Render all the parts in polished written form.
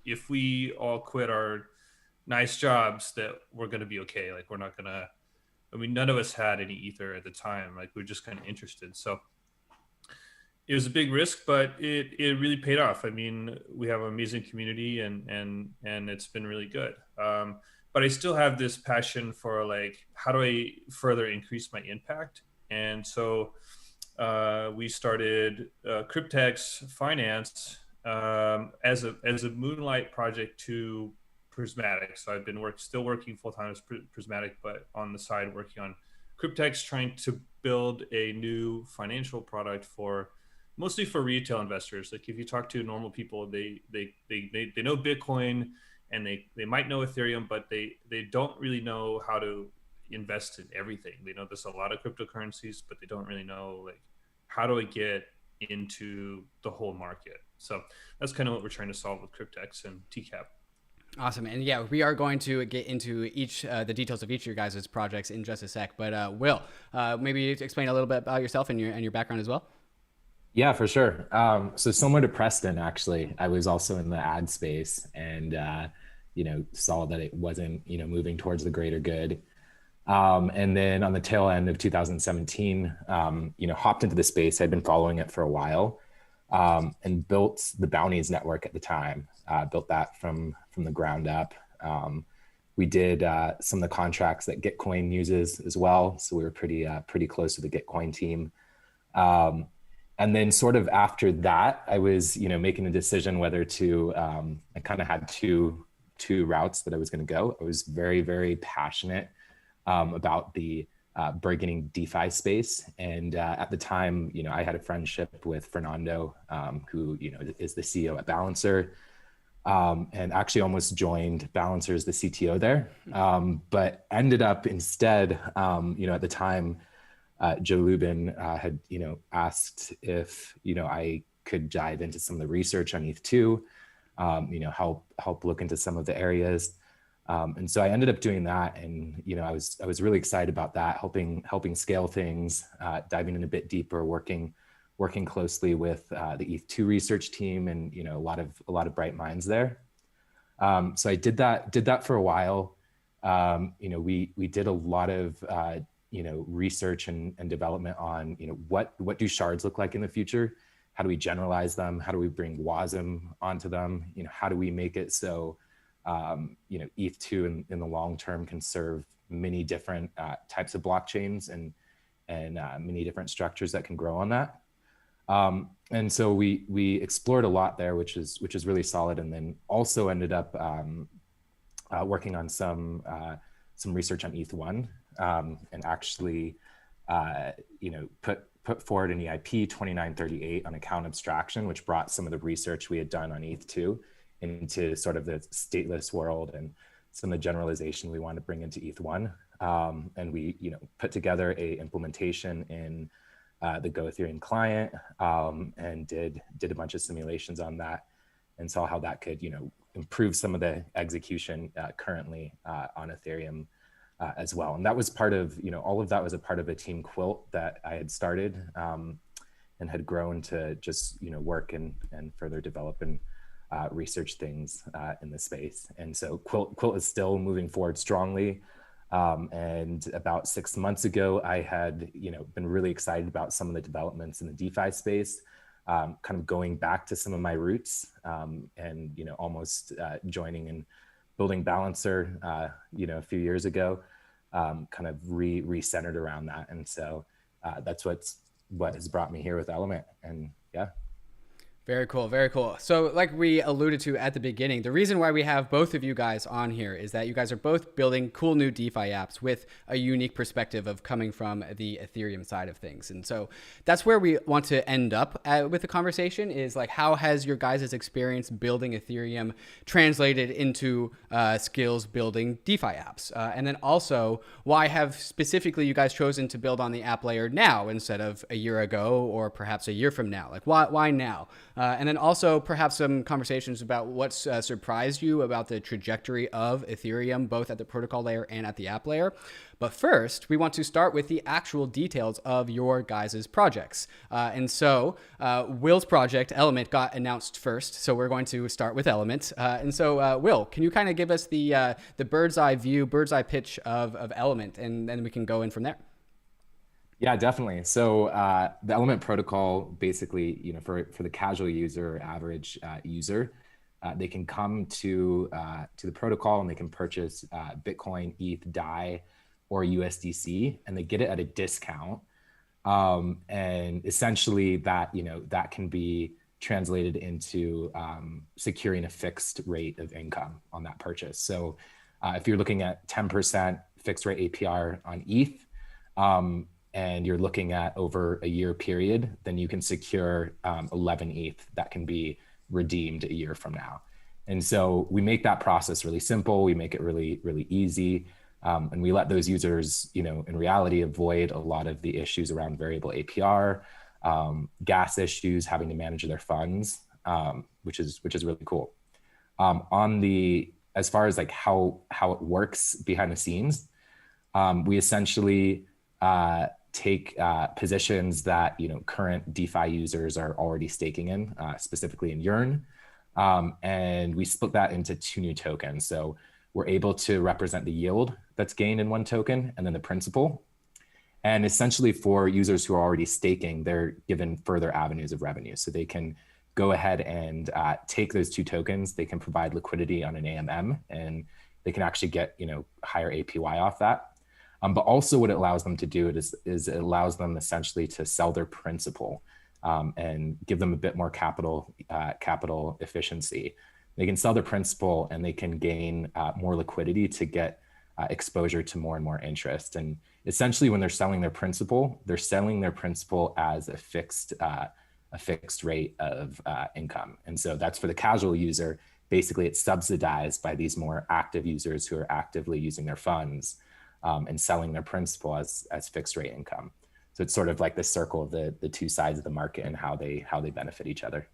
if we all quit our nice jobs, that we're going to be okay. Like we're not going to, I mean, none of us had any ether at the time. Like we are just kind of interested. So it was a big risk, but it really paid off. I mean, we have an amazing community, and it's been really good. But I still have this passion for like, how do I further increase my impact? And so we started Cryptex Finance as a moonlight project to Prismatic. So I've been still working full time as Prismatic, but on the side working on Cryptex, trying to build a new financial product for mostly for retail investors. Like if you talk to normal people, they know Bitcoin and they might know Ethereum, but they don't really know how to invest in everything. They know there's a lot of cryptocurrencies, but they don't really know like how do I get into the whole market. So that's kind of what we're trying to solve with Cryptex and TCAP. Awesome. And yeah, we are going to get into each the details of each of your guys' projects in just a sec. But Will, maybe explain a little bit about yourself and your background as well. Yeah, for sure. So similar to Preston, actually, I was also in the ad space and, saw that it wasn't, moving towards the greater good. And then on the tail end of 2017, hopped into the space. I'd been following it for a while and built the Bounties network at the time, built that from the ground up. We did some of the contracts that Gitcoin uses as well. So we were pretty close to the Gitcoin team. And then sort of after that, I was, making a decision whether to, I kind of had two routes that I was going to go. I was very, very passionate about the beginning DeFi space. And at the time, I had a friendship with Fernando, who, is the CEO at Balancer, and actually almost joined Balancer as the CTO there. But ended up instead, at the time, Joe Lubin had, asked if, I could dive into some of the research on ETH2, help look into some of the areas. And so I ended up doing that. And, I was really excited about that, helping scale things, diving in a bit deeper, working closely with the ETH2 research team and, a lot of bright minds there. So I did that for a while. We did a lot of, research and development on, what do shards look like in the future? How do we generalize them? How do we bring WASM onto them? How do we make it so, ETH2 in the long term can serve many different types of blockchains and many different structures that can grow on that. And so we explored a lot there, which is really solid. And then also ended up working on some research on ETH1. And actually, put forward an EIP 2938 on account abstraction, which brought some of the research we had done on ETH2 into sort of the stateless world and some of the generalization we wanted to bring into ETH1. And we, put together a implementation in the Go Ethereum client and did a bunch of simulations on that and saw how that could, improve some of the execution currently on Ethereum. As well. And that was part of, all of that was a part of a team Quilt that I had started and had grown to just, work and further develop and research things in the space. And so Quilt is still moving forward strongly. And about 6 months ago, I had, been really excited about some of the developments in the DeFi space, kind of going back to some of my roots and, almost joining and building Balancer, a few years ago, kind of re-centered around that. And so that's what has brought me here with Element. And yeah. Very cool. Very cool. So like we alluded to at the beginning, the reason why we have both of you guys on here is that you guys are both building cool new DeFi apps with a unique perspective of coming from the Ethereum side of things. And so that's where we want to end up with the conversation is like, how has your guys' experience building Ethereum translated into skills building DeFi apps? And then also, why have specifically you guys chosen to build on the app layer now instead of a year ago or perhaps a year from now? Like why now? and then also perhaps some conversations about what's surprised you about the trajectory of Ethereum, both at the protocol layer and at the app layer. But first, we want to start with the actual details of your guys' projects. And so Will's project, Element, got announced first. So we're going to start with Element. And so, Will, can you kind of give us the bird's eye view, bird's eye pitch of Element, and then we can go in from there? Yeah, definitely. So the Element protocol, basically, for the casual user, average user, they can come to the protocol and they can purchase Bitcoin, ETH, DAI, or USDC, and they get it at a discount. And essentially that can be translated into securing a fixed rate of income on that purchase. So if you're looking at 10% fixed rate APR on ETH, and you're looking at over a year period, then you can secure 11 ETH that can be redeemed a year from now. And so we make that process really simple. We make it really, really easy. And we let those users, in reality, avoid a lot of the issues around variable APR, gas issues, having to manage their funds, which is really cool. As far as like how it works behind the scenes, we essentially take positions that current DeFi users are already staking in, specifically in Yearn, and we split that into 2 new tokens. So we're able to represent the yield that's gained in one token and then the principal. And essentially for users who are already staking, they're given further avenues of revenue. So they can go ahead and take those 2 tokens. They can provide liquidity on an AMM and they can actually get higher APY off that. But also what it allows them to do is it allows them essentially to sell their principal and give them a bit more capital efficiency. They can sell their principal and they can gain more liquidity to get exposure to more and more interest. And essentially when they're selling their principal as a fixed rate of income. And so that's for the casual user. Basically it's subsidized by these more active users who are actively using their funds and selling their principal as fixed rate income. So it's sort of like the circle of the 2 sides of the market and how they benefit each other.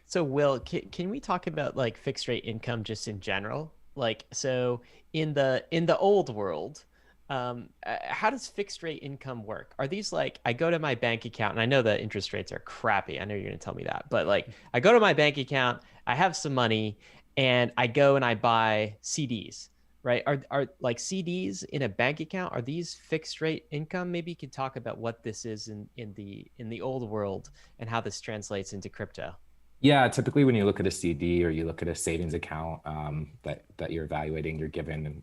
So Will, can we talk about like fixed rate income just in general? Like, so in the old world, how does fixed rate income work? Are these like, I go to my bank account and I know the interest rates are crappy. I know you're gonna tell me that, but like I go to my bank account, I have some money and I go and I buy CDs, right? Are like CDs in a bank account, are these fixed rate income? Maybe you could talk about what this is in the old world and how this translates into crypto. Yeah, typically when you look at a CD or you look at a savings account that you're evaluating, you're given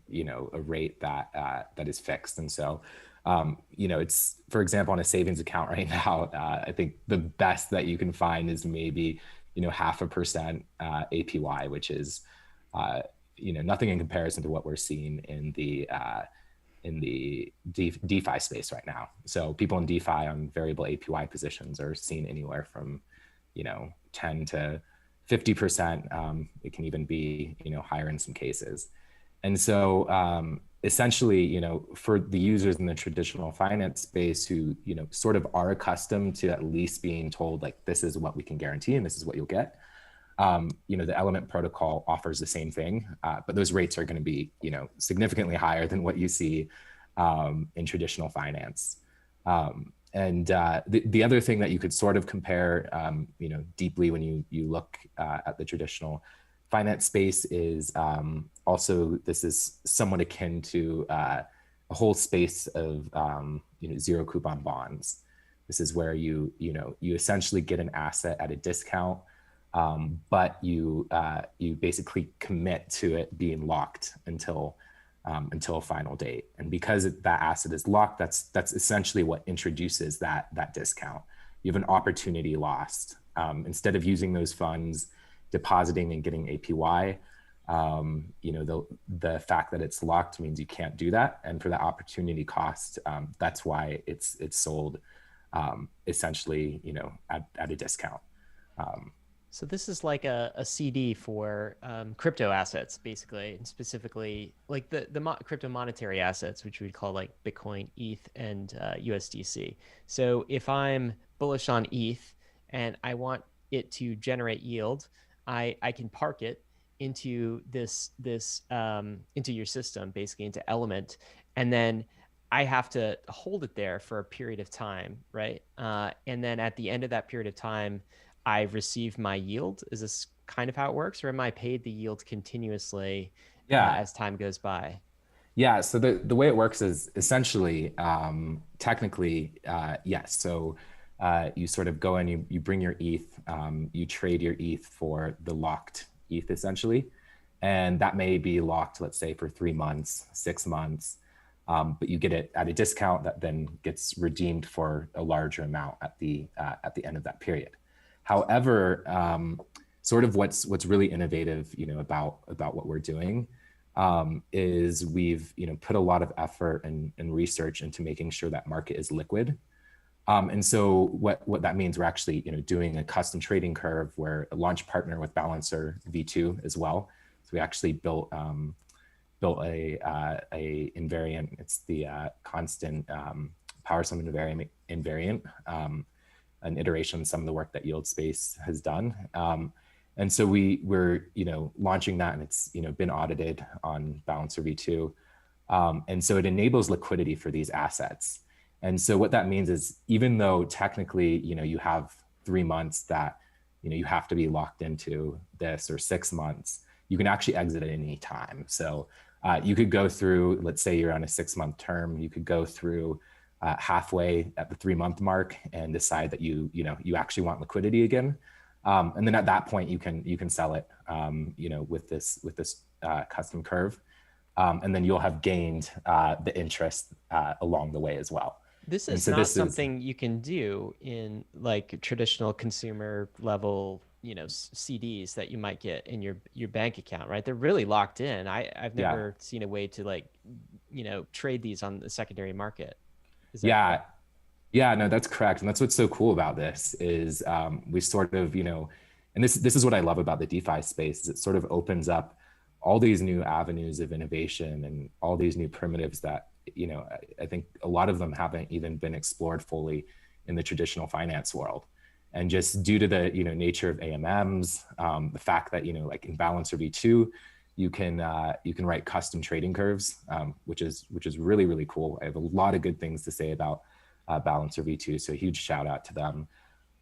a rate that is fixed. And so it's, for example, on a savings account right now, I think the best that you can find is maybe 0.5% APY, which is nothing in comparison to what we're seeing in the DeFi space right now. So people in DeFi on variable APY positions are seeing anywhere from 10 to 50%. It can even be higher in some cases. And so essentially, for the users in the traditional finance space who sort of are accustomed to at least being told like this is what we can guarantee and this is what you'll get, the Element protocol offers the same thing, but those rates are going to be significantly higher than what you see in traditional finance. And the other thing that you could sort of compare, deeply when you look at the traditional finance space is also this is somewhat akin to a whole space of zero coupon bonds. This is where you essentially get an asset at a discount, but you basically commit to it being locked until a final date. And because that asset is locked, that's essentially what introduces that discount. You have an opportunity lost. Instead of using those funds, depositing and getting APY, the fact that it's locked means you can't do that. And for the opportunity cost, that's why it's sold essentially, at a discount. So this is like a CD for crypto assets, basically, and specifically like the crypto monetary assets, which we'd call like Bitcoin, ETH, and USDC. So if I'm bullish on ETH and I want it to generate yield, I can park it into into your system, basically into Element, and then I have to hold it there for a period of time, right? And then at the end of that period of time, I receive my yield. Is this kind of how it works, or am I paid the yield continuously Yeah. as time goes by? Yeah, so the way it works is essentially, technically, yes. So you sort of go in, you bring your ETH, you trade your ETH for the locked ETH essentially. And that may be locked, let's say, for 3 months, 6 months, but you get it at a discount that then gets redeemed for a larger amount at the end of that period. However, sort of what's really innovative, about what we're doing, is we've put a lot of effort and research into making sure that market is liquid. And so what that means, we're actually doing a custom trading curve. We're a launch partner with Balancer V2 as well. So we actually built a invariant. It's the constant power sum invariant, an iteration of some of the work that Yield Space has done. And so we're launching that, and it's been audited on Balancer V2, and so it enables liquidity for these assets. And so what that means is, even though technically you have 3 months that you have to be locked into this, or 6 months, you can actually exit at any time. So you could go through, let's say you're on a 6-month term, you could go through halfway at the 3-month mark and decide that you actually want liquidity again. And then at that point, you can sell it, with this custom curve, and then you'll have gained the interest along the way as well. This is not something you can do in like traditional consumer level, CDs that you might get in your bank account, right? They're really locked in. I've never seen a way to trade these on the secondary market. Is that correct? Yeah, no, that's correct. And that's what's so cool about this is we sort of, and this is what I love about the DeFi space, is it sort of opens up all these new avenues of innovation and all these new primitives that, I think a lot of them haven't even been explored fully in the traditional finance world. And just due to the, nature of AMMs, the fact that, like in Balancer V2, you can write custom trading curves, which is really, really cool. I have a lot of good things to say about Balancer V2, so a huge shout out to them.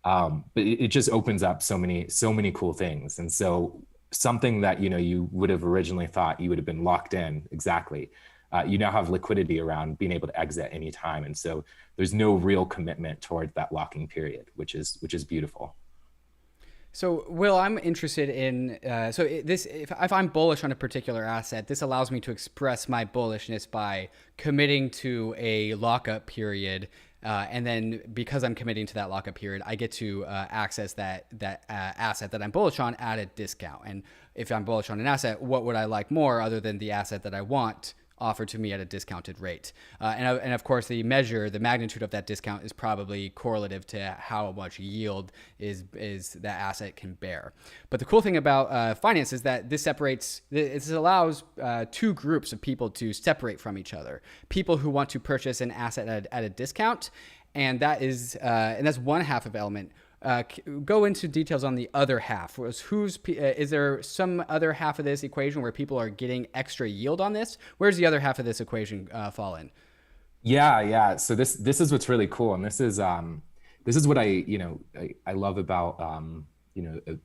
But it just opens up so many cool things. And so something that you would have originally thought you would have been locked in, exactly, you now have liquidity around being able to exit anytime. And so there's no real commitment toward that locking period, which is beautiful. So, Will, I'm interested in, if I'm bullish on a particular asset, this allows me to express my bullishness by committing to a lockup period. And then because I'm committing to that lockup period, I get to access that asset that I'm bullish on at a discount. And if I'm bullish on an asset, what would I like more other than the asset that I want offered to me at a discounted rate? And of course, the magnitude of that discount is probably correlative to how much yield is that asset can bear. But the cool thing about finance is that this allows two groups of people to separate from each other. People who want to purchase an asset at a discount, and that's one half of Element. Go into details on the other half. Is there some other half of this equation where people are getting extra yield on this? Where's the other half of this equation fall in? Yeah. So this is what's really cool, and this is what I love about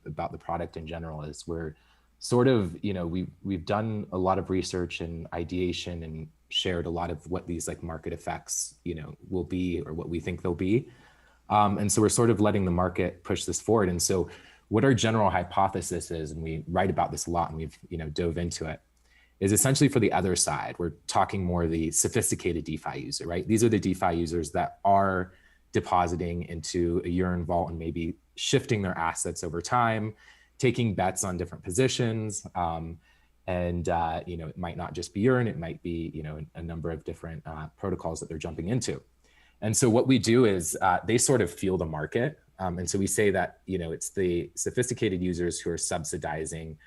about the product in general, is we're sort of we've done a lot of research and ideation and shared a lot of what these like market effects will be, or what we think they'll be. And so we're sort of letting the market push this forward. And so what our general hypothesis is, and we write about this a lot and we've dove into it, is essentially for the other side. We're talking more the sophisticated DeFi user, right? These are the DeFi users that are depositing into a Yearn vault and maybe shifting their assets over time, taking bets on different positions. And it might not just be Yearn, it might be a number of different protocols that they're jumping into. And so what we do is they sort of feel the market. And so we say that, it's the sophisticated users who are subsidizing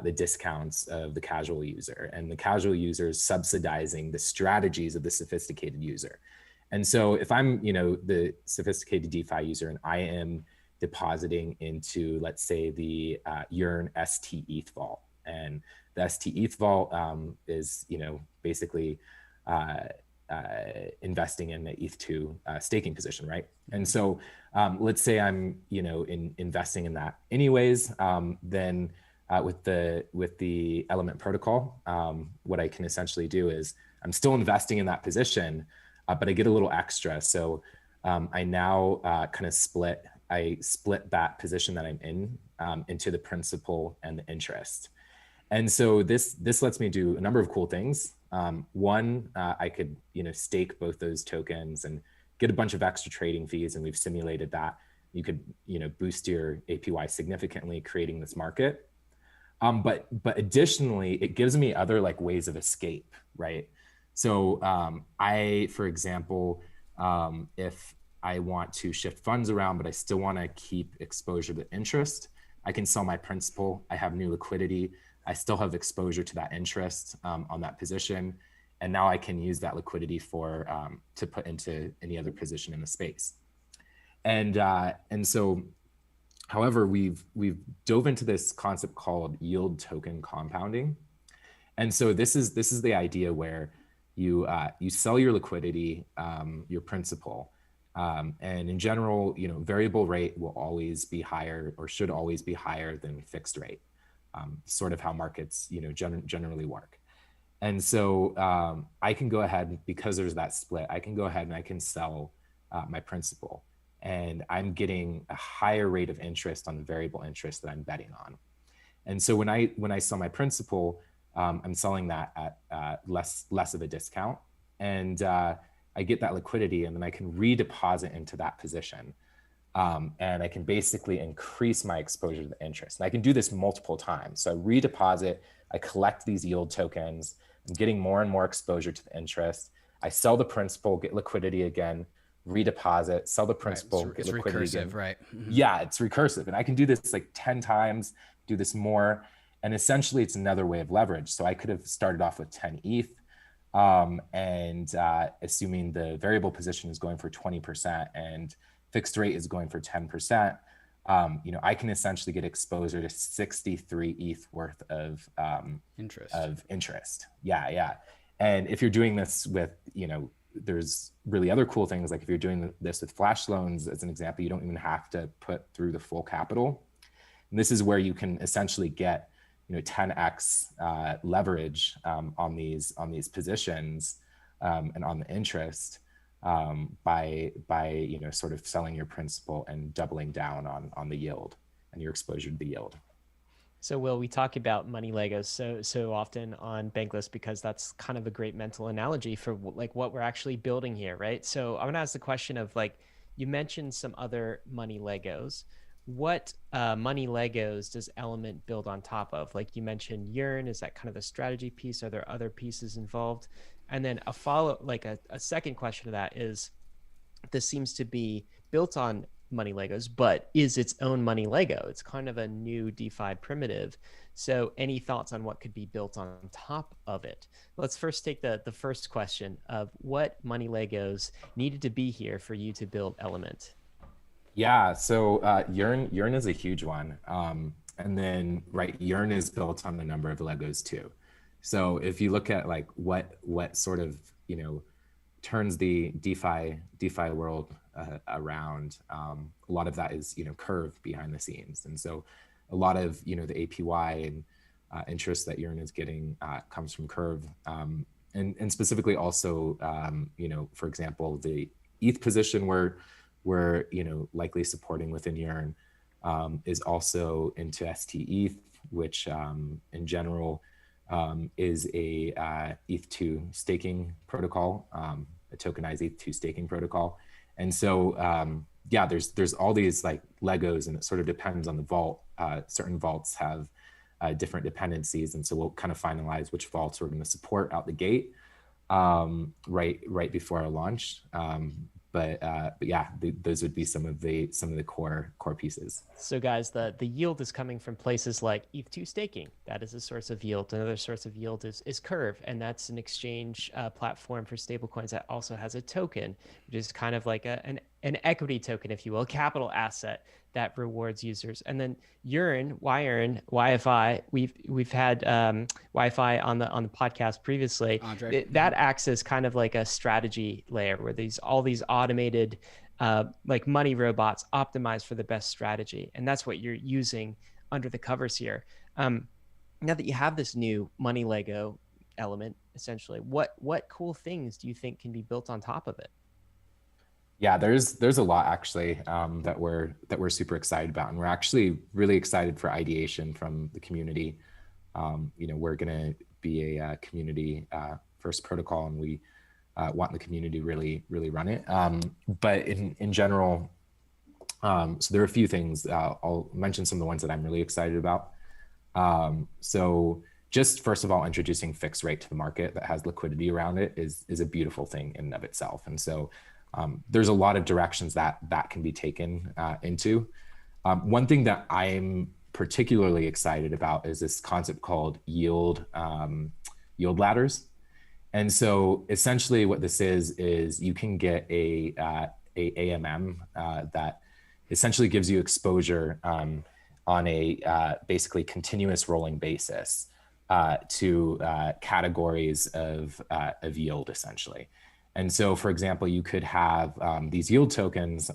the discounts of the casual user, and the casual users subsidizing the strategies of the sophisticated user. And so if I'm, the sophisticated DeFi user, and I am, depositing into, let's say, the Yearn ST ETH vault. And the ST ETH vault is, basically investing in the ETH2 staking position, right? And so let's say I'm, investing in that anyways, then with the Element protocol, what I can essentially do is I'm still investing in that position, but I get a little extra. So I now kind of split that position that I'm in into the principal and the interest. And so this lets me do a number of cool things. One, I could stake both those tokens and get a bunch of extra trading fees, and we've simulated that. You could boost your APY significantly, creating this market. But additionally, it gives me other like ways of escape, right? So for example, if I want to shift funds around, but I still want to keep exposure to interest, I can sell my principal. I have new liquidity. I still have exposure to that interest on that position. And now I can use that liquidity to put into any other position in the space. And so, however, we've dove into this concept called yield token compounding. And so this is the idea where you sell your liquidity, your principal, and in general, variable rate will always be higher, or should always be higher than fixed rate. Sort of how markets generally work. And so I can go ahead, because there's that split, I can go ahead and I can sell my principal, and I'm getting a higher rate of interest on the variable interest that I'm betting on. And so when I sell my principal, I'm selling that at less of a discount, and I get that liquidity, and then I can redeposit into that position. And I can basically increase my exposure to the interest. And I can do this multiple times. So I redeposit, I collect these yield tokens, I'm getting more and more exposure to the interest. I sell the principal, get liquidity again, redeposit, sell the principal, right. get It's liquidity recursive, again. right? Yeah, it's recursive. And I can do this like 10 times, do this more. And essentially it's another way of leverage. So I could have started off with 10 ETH, and assuming the variable position is going for 20% and fixed rate is going for 10%, I can essentially get exposure to 63 ETH worth of interest. Yeah. And if you're doing this with, there's really other cool things. Like if you're doing this with flash loans, as an example, you don't even have to put through the full capital. And this is where you can essentially get, 10x leverage on these positions and on the interest. By sort of selling your principal and doubling down on the yield and your exposure to the yield. So Will, we talk about money Legos so often on Bankless because that's kind of a great mental analogy for like what we're actually building here, right? So I'm gonna ask the question of like, you mentioned some other money Legos. What money Legos does Element build on top of? Like you mentioned Yearn, is that kind of the strategy piece? Are there other pieces involved? And then a second question to that is, this seems to be built on money Legos, but is its own money Lego. It's kind of a new DeFi primitive. So any thoughts on what could be built on top of it? Let's first take the first question of what money Legos needed to be here for you to build Element. Yeah, so Yearn is a huge one. And then, right, Yearn is built on a number of Legos too. So if you look at like what sort of, turns the DeFi world around, a lot of that is, Curve behind the scenes. And so a lot of, the APY and interest that Yearn is getting comes from Curve. And specifically also, for example, the ETH position where we're likely supporting within Yearn is also into ST which in general is a ETH2 staking protocol, a tokenized ETH2 staking protocol. And so there's all these like Legos, and it sort of depends on the vault. Certain vaults have different dependencies, and so we'll kind of finalize which vaults we're going to support out the gate right before our launch. But yeah, those would be some of the core pieces. So guys, the yield is coming from places like ETH2 staking. That is a source of yield. Another source of yield is Curve, and that's an exchange platform for stablecoins that also has a token, which is kind of like an an equity token, if you will, capital asset that rewards users. And then YFI, we've had YFI on the podcast previously. Andre. That acts as kind of like a strategy layer where all these automated like money robots optimized for the best strategy. And that's what you're using under the covers here. Now that you have this new money Lego element, essentially, what cool things do you think can be built on top of it? Yeah, there's a lot actually that we're super excited about, and we're actually really excited for ideation from the community. We're gonna be a community first protocol, and we want the community really run it. But in general, so there are a few things. I'll mention some of the ones that I'm really excited about. So just first of all, introducing fixed rate to the market that has liquidity around it is a beautiful thing in and of itself. And so there's a lot of directions that can be taken into. One thing that I'm particularly excited about is this concept called yield ladders. And so essentially what this is you can get a AMM that essentially gives you exposure on a basically continuous rolling basis to categories of yield, essentially. And so, for example, you could have these yield tokens,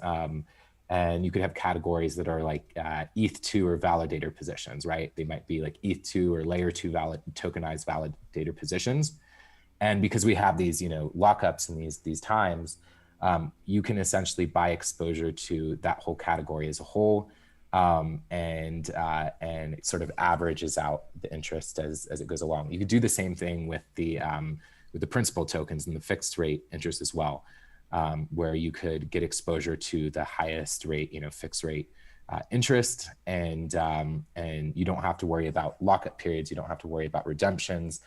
and you could have categories that are like ETH2 or validator positions, right? They might be like ETH2 or layer 2 tokenized validator positions. And because we have these, lockups in these times, you can essentially buy exposure to that whole category as a whole, and it sort of averages out the interest as it goes along. You could do the same thing with the principal tokens and the fixed rate interest as well, where you could get exposure to the highest rate, fixed rate interest, and you don't have to worry about lockup periods. You don't have to worry about redemptions.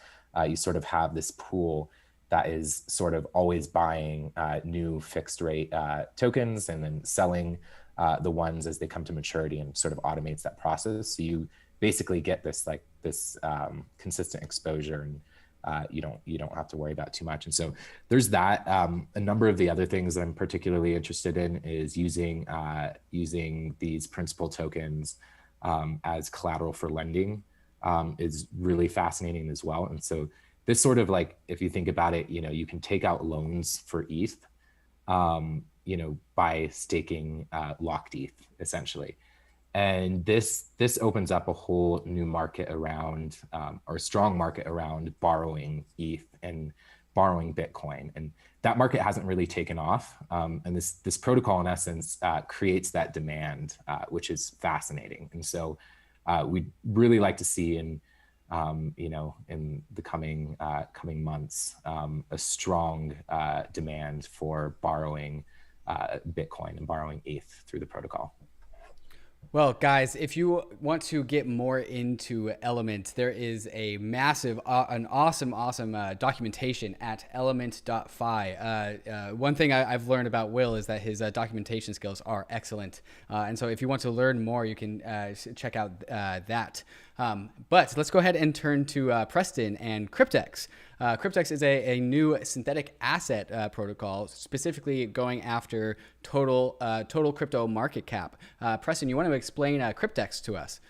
You sort of have this pool that is sort of always buying new fixed rate tokens and then selling the ones as they come to maturity, and sort of automates that process. So you basically get this consistent exposure, and you don't have to worry about too much. And so there's that. A number of the other things that I'm particularly interested in is using these principal tokens as collateral for lending is really fascinating as well. And so this sort of like, if you think about it, you can take out loans for ETH, by staking locked ETH, essentially. And this opens up a whole new market around, or a strong market around borrowing ETH and borrowing Bitcoin. And that market hasn't really taken off. And this protocol, in essence, creates that demand, which is fascinating. And so we'd really like to see in the coming months, a strong demand for borrowing Bitcoin and borrowing ETH through the protocol. Well, guys, if you want to get more into Element, there is a massive, an awesome documentation at element.fi. One thing I've learned about Will is that his documentation skills are excellent. And so if you want to learn more, you can check out that. But let's go ahead and turn to Preston and Cryptex. Cryptex is a new synthetic asset protocol, specifically going after total crypto market cap. Preston, you want to explain Cryptex to us?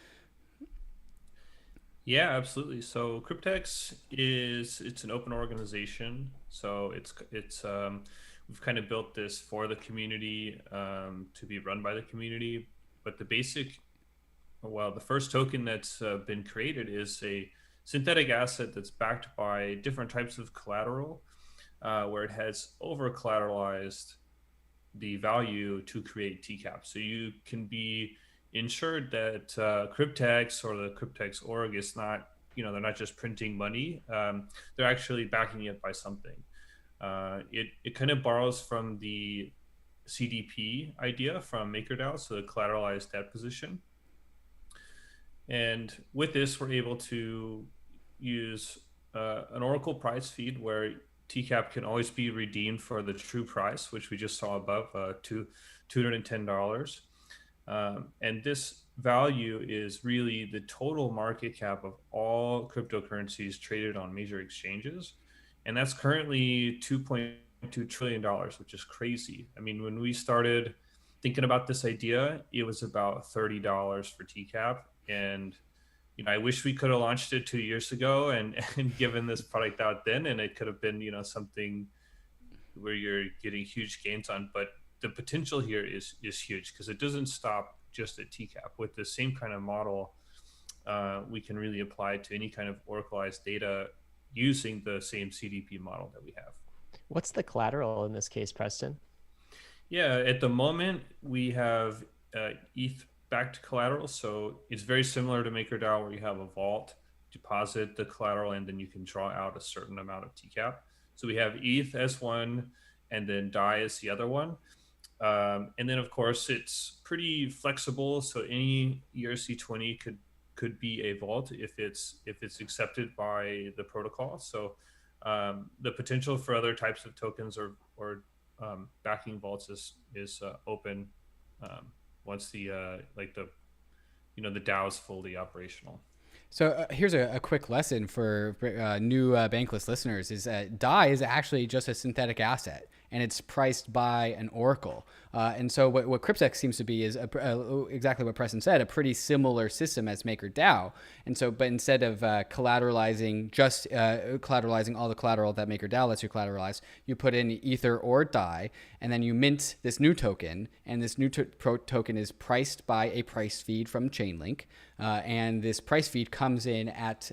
Yeah, absolutely. So Cryptex it's an open organization. So it's we've kind of built this for the community, to be run by the community. But the first token that's been created is a synthetic asset that's backed by different types of collateral, where it has over collateralized the value to create TCAP. So you can be ensured that Cryptex or the Cryptex org is not, they're not just printing money. They're actually backing it by something. It kind of borrows from the CDP idea from MakerDAO, so the collateralized debt position. And with this, we're able to use an Oracle price feed where TCAP can always be redeemed for the true price, which we just saw above, $210. And this value is really the total market cap of all cryptocurrencies traded on major exchanges. And that's currently trillion, which is crazy. I mean, when we started thinking about this idea, it was about $30 for TCAP. And, I wish we could have launched it 2 years ago and given this product out then, and it could have been, something where you're getting huge gains on. But the potential here is huge because it doesn't stop just at TCAP. With the same kind of model, we can really apply to any kind of oracleized data using the same CDP model that we have. What's the collateral in this case, Preston? Yeah, at the moment we have ETH backed collateral, so it's very similar to MakerDAO where you have a vault, deposit the collateral, and then you can draw out a certain amount of TCAP. So we have ETH as one, and then DAI as the other one. And then of course it's pretty flexible, so any ERC20 could be a vault if it's accepted by the protocol. So the potential for other types of tokens or backing vaults is open once the the DAO is fully operational. So here's a quick lesson for new Bankless listeners: is that DAI is actually just a synthetic asset, and it's priced by an oracle. And so what Cryptex seems to be is exactly what Preston said, a pretty similar system as MakerDAO. And so, but instead of collateralizing all the collateral that MakerDAO lets you collateralize, you put in Ether or DAI, and then you mint this new token, and this new token is priced by a price feed from Chainlink. And this price feed comes in at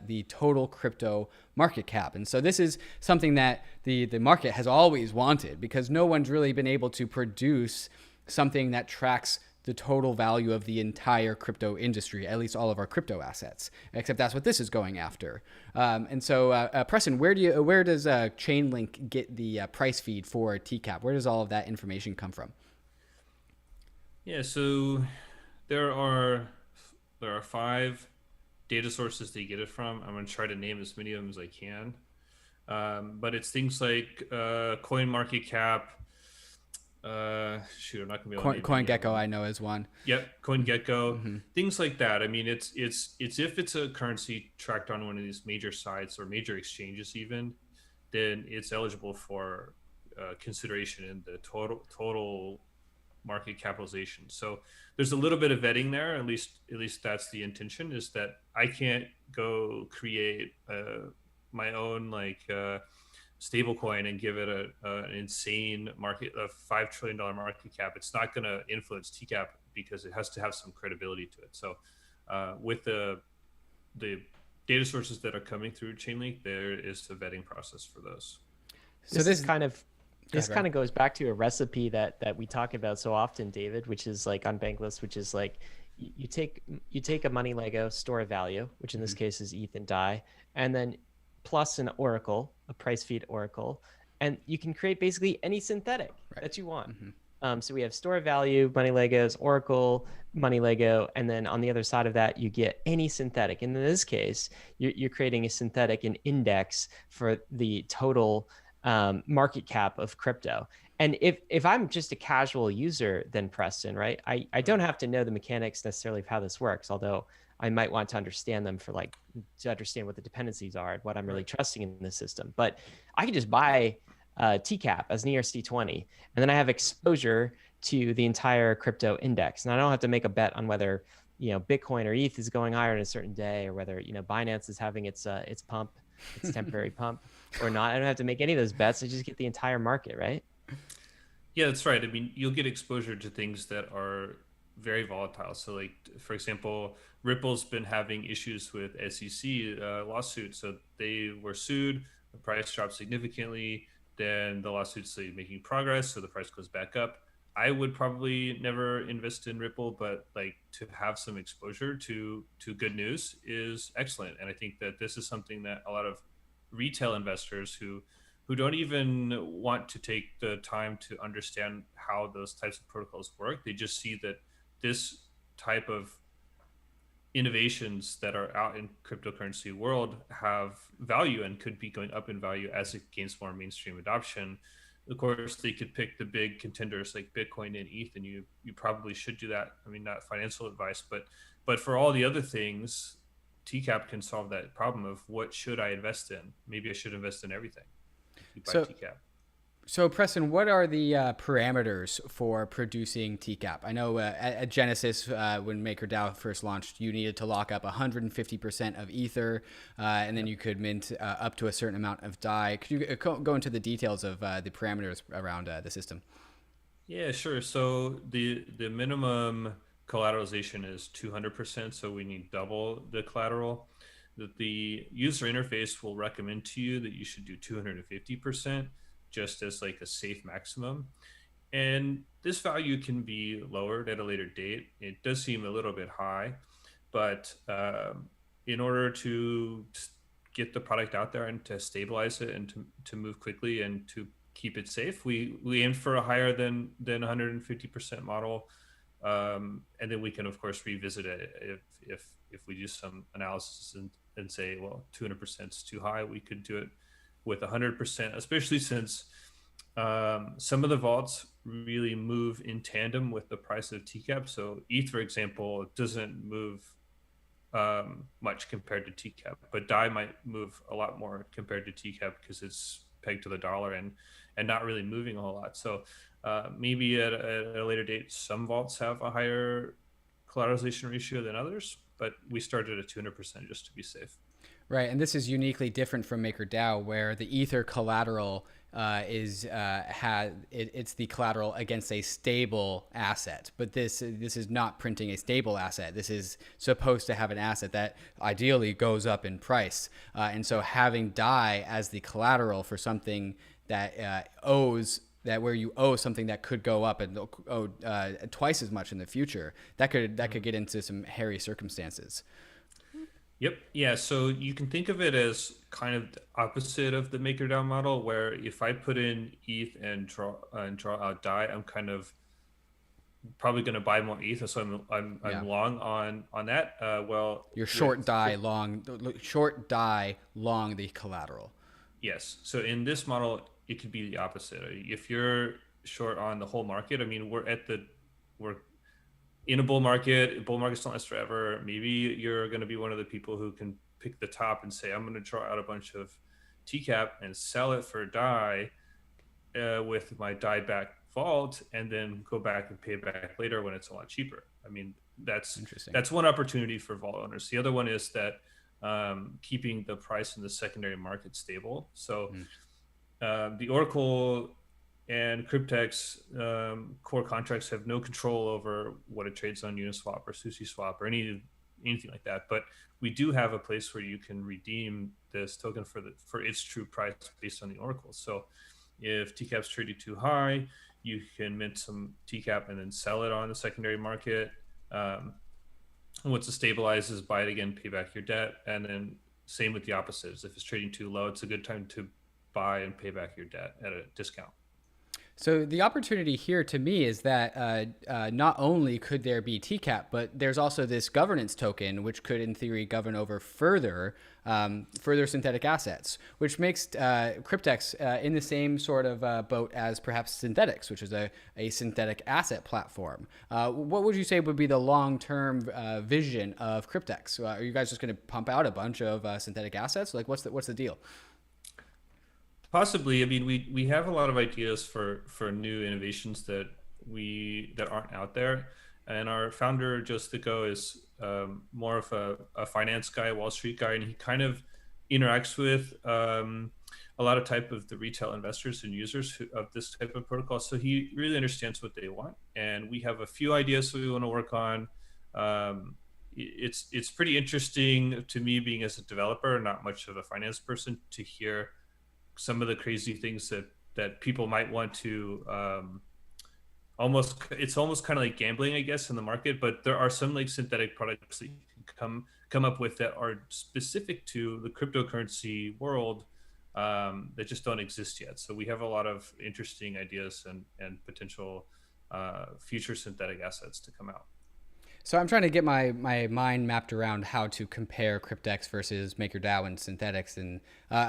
the total crypto market cap. And so this is something that the market has always wanted, because no one's really been able to produce something that tracks the total value of the entire crypto industry, at least all of our crypto assets, except that's what this is going after. And so, Preston, where does Chainlink get the price feed for TCAP? Where does all of that information come from? Yeah, so there are 5 data sources they get it from. I'm going to try to name as many of them as I can. But it's things like coin market cap. I'm not going to be able to name CoinGecko, I know, is one. Yep, CoinGecko, things like that. I mean, it's if it's a currency tracked on one of these major sites or major exchanges even, then it's eligible for consideration in the total market capitalization. So there's a little bit of vetting there. At least that's the intention, is that I can't go create my own stable coin and give it an insane market, a $5 trillion market cap. It's not going to influence TCAP because it has to have some credibility to it. So with the data sources that are coming through Chainlink, there is the vetting process for those. So this kind of goes back to a recipe that we talk about so often, David, which is like on Bankless, which is like you take a money Lego store of value, which in this case is ETH and DAI, and then plus an oracle, a price feed oracle, and you can create basically any synthetic that you want. So we have store of value, money Legos, oracle, money Lego, and then on the other side of that, you get any synthetic. And in this case, you're creating a synthetic, an index for the total market cap of crypto. And if I'm just a casual user, then Preston, right? I don't have to know the mechanics necessarily of how this works, although I might want to understand them to understand what the dependencies are and what I'm really trusting in the system. But I can just buy TCAP as an ERC20, and then I have exposure to the entire crypto index. And I don't have to make a bet on whether, Bitcoin or ETH is going higher in a certain day, or whether, Binance is having its pump, its temporary pump or not. I don't have to make any of those bets. I just get the entire market, right? Yeah, that's right. I mean, you'll get exposure to things that are very volatile. So for example, Ripple's been having issues with SEC lawsuits. So they were sued, the price dropped significantly, then the lawsuit's making progress, so the price goes back up. I would probably never invest in Ripple, but to have some exposure to good news is excellent. And I think that this is something that a lot of retail investors who don't even want to take the time to understand how those types of protocols work, they just see that this type of innovations that are out in cryptocurrency world have value and could be going up in value as it gains more mainstream adoption. Of course, they could pick the big contenders like Bitcoin and ETH, and you probably should do that. I mean, not financial advice, but for all the other things, TCAP can solve that problem of what should I invest in? Maybe I should invest in everything. You buy TCAP. So, Preston, what are the parameters for producing TCAP? I know at Genesis, when MakerDAO first launched, you needed to lock up 150% of Ether, and then you could mint up to a certain amount of DAI. Could you go into the details of the parameters around the system? Yeah, sure. So the minimum collateralization is 200%, so we need double the collateral. That the user interface will recommend to you that you should do 250% just as like a safe maximum. And this value can be lowered at a later date. It does seem a little bit high, but in order to get the product out there and to stabilize it and to move quickly and to keep it safe, we aim for a higher than 150% model, and then we can of course revisit it if we do some analysis and say, well, 200% is too high. We could do it with 100%, especially since some of the vaults really move in tandem with the price of TCAP. So ETH, for example, doesn't move much compared to TCAP, but DAI might move a lot more compared to TCAP because it's pegged to the dollar and not really moving a whole lot. So maybe at a later date, some vaults have a higher collateralization ratio than others, but we started at 200% just to be safe. Right, and this is uniquely different from MakerDAO, where the Ether collateral it's the collateral against a stable asset. But this is not printing a stable asset. This is supposed to have an asset that ideally goes up in price. And so having DAI as the collateral for something that where you owe something that could go up and owe twice as much in the future, that could get into some hairy circumstances. Yep. Yeah. So you can think of it as kind of the opposite of the MakerDAO model, where if I put in ETH and draw out DAI, I'm kind of probably going to buy more ETH, so I'm long on that. Well, you're short DAI, long the collateral. Yes. So in this model, it could be the opposite. If you're short on the whole market, I mean, we're in a bull market. Bull markets don't last forever. Maybe you're going to be one of the people who can pick the top and say, I'm going to draw out a bunch of TCAP and sell it for DAI with my DAI back vault, and then go back and pay back later when it's a lot cheaper. I mean, that's one opportunity for vault owners. The other one is that keeping the price in the secondary market stable. So the Oracle and Cryptex core contracts have no control over what it trades on Uniswap or SushiSwap or anything like that. But we do have a place where you can redeem this token for its true price based on the Oracle. So if TCAP's traded too high, you can mint some TCAP and then sell it on the secondary market. Once it stabilizes, buy it again, pay back your debt. And then same with the opposites. If it's trading too low, it's a good time to buy and pay back your debt at a discount. So the opportunity here to me is that not only could there be TCAP, but there's also this governance token, which could in theory govern over further synthetic assets, which makes Cryptex in the same sort of boat as perhaps Synthetics, which is a synthetic asset platform. What would you say would be the long-term vision of Cryptex? Are you guys just going to pump out a bunch of synthetic assets? Like, what's the deal? Possibly. I mean, we have a lot of ideas for new innovations that aren't out there, and our founder Joe Sticco is more of a finance guy, Wall Street guy, and he kind of interacts with a lot of type of the retail investors and users of this type of protocol. So he really understands what they want, and we have a few ideas that we want to work on. It's pretty interesting to me, being as a developer, not much of a finance person, to hear some of the crazy things that people might want to it's almost kind of like gambling, I guess, in the market. But there are some like synthetic products that you can come up with that are specific to the cryptocurrency world that just don't exist yet. So we have a lot of interesting ideas and potential future synthetic assets to come out. So I'm trying to get my mind mapped around how to compare Cryptex versus MakerDAO and Synthetics, and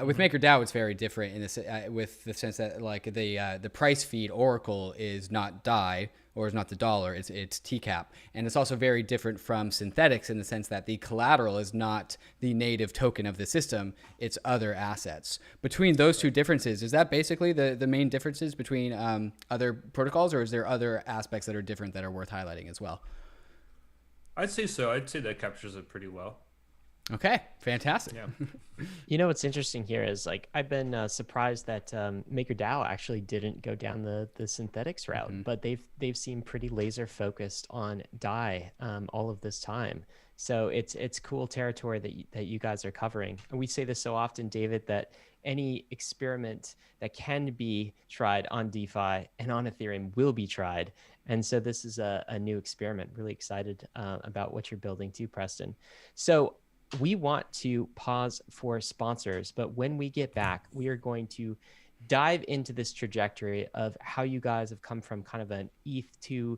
with MakerDAO it's very different in this with the sense that like the price feed Oracle is not DAI or it's not the dollar, it's TCAP. And it's also very different from synthetics in the sense that the collateral is not the native token of the system, it's other assets. Between those two differences, is that basically the main differences between other protocols, or is there other aspects that are different that are worth highlighting as well? I'd say so. I'd say that captures it pretty well. Okay, fantastic. Yeah. You know what's interesting here is like I've been surprised that MakerDAO actually didn't go down the synthetics route, but they've seemed pretty laser focused on DAI all of this time. So it's cool territory that you guys are covering. And we say this so often, David, that any experiment that can be tried on DeFi and on Ethereum will be tried. And so this is a new experiment. Really excited about what you're building too, Preston. So we want to pause for sponsors, but when we get back, we are going to dive into this trajectory of how you guys have come from kind of an ETH to,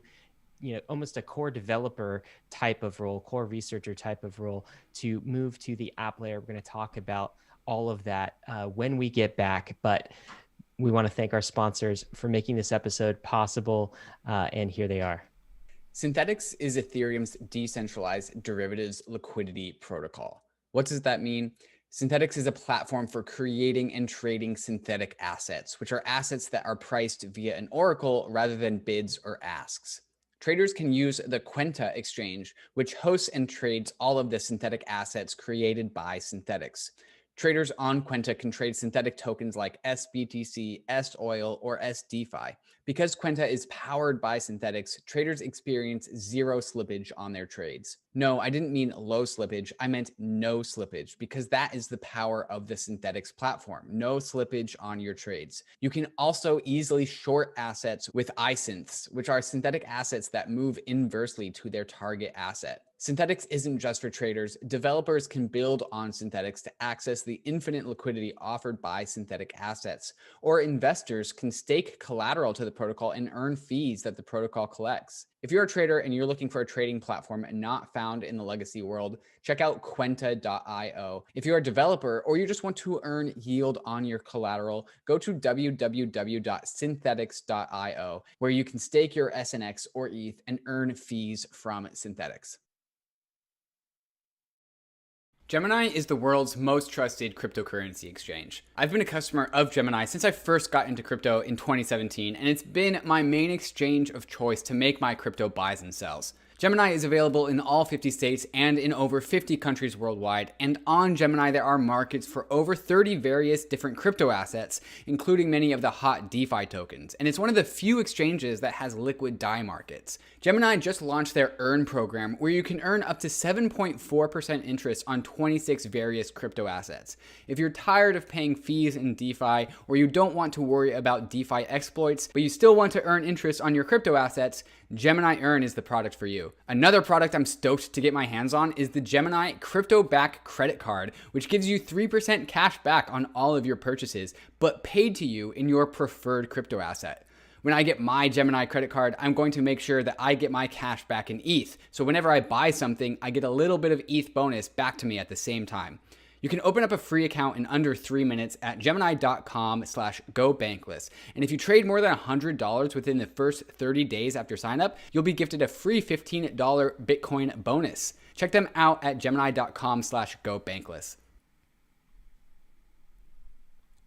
you know, almost a core developer type of role, core researcher type of role, to move to the app layer. We're going to talk about all of that when we get back, but we want to thank our sponsors for making this episode possible, and here they are. Synthetics is Ethereum's decentralized derivatives liquidity protocol. What does that mean? Synthetics is a platform for creating and trading synthetic assets, which are assets that are priced via an oracle rather than bids or asks. Traders can use the Quenta exchange, which hosts and trades all of the synthetic assets created by Synthetics. Traders on Quenta can trade synthetic tokens like SBTC, SOil, or SDeFi. Because Quenta is powered by Synthetics, traders experience zero slippage on their trades. No, I didn't mean low slippage. I meant no slippage, because that is the power of the Synthetics platform. No slippage on your trades. You can also easily short assets with iSynths, which are synthetic assets that move inversely to their target asset. Synthetics isn't just for traders. Developers can build on Synthetics to access the infinite liquidity offered by synthetic assets, or investors can stake collateral to the protocol and earn fees that the protocol collects. If you're a trader and you're looking for a trading platform not found in the legacy world, check out Quenta.io. If you're a developer or you just want to earn yield on your collateral, go to www.synthetics.io, where you can stake your SNX or ETH and earn fees from Synthetics. Gemini is the world's most trusted cryptocurrency exchange. I've been a customer of Gemini since I first got into crypto in 2017, and it's been my main exchange of choice to make my crypto buys and sells. Gemini is available in all 50 states and in over 50 countries worldwide, and on Gemini there are markets for over 30 various different crypto assets, including many of the hot DeFi tokens, and it's one of the few exchanges that has liquid DAI markets. Gemini just launched their Earn program, where you can earn up to 7.4% interest on 26 various crypto assets. If you're tired of paying fees in DeFi, or you don't want to worry about DeFi exploits, but you still want to earn interest on your crypto assets, Gemini Earn is the product for you. Another product I'm stoked to get my hands on is the Gemini Crypto Back Credit Card, which gives you 3% cash back on all of your purchases, but paid to you in your preferred crypto asset. When I get my Gemini credit card, I'm going to make sure that I get my cash back in ETH. So whenever I buy something, I get a little bit of ETH bonus back to me at the same time. You can open up a free account in under 3 minutes at gemini.com/gobankless. And if you trade more than $100 within the first 30 days after sign up, you'll be gifted a free $15 Bitcoin bonus. Check them out at gemini.com/gobankless.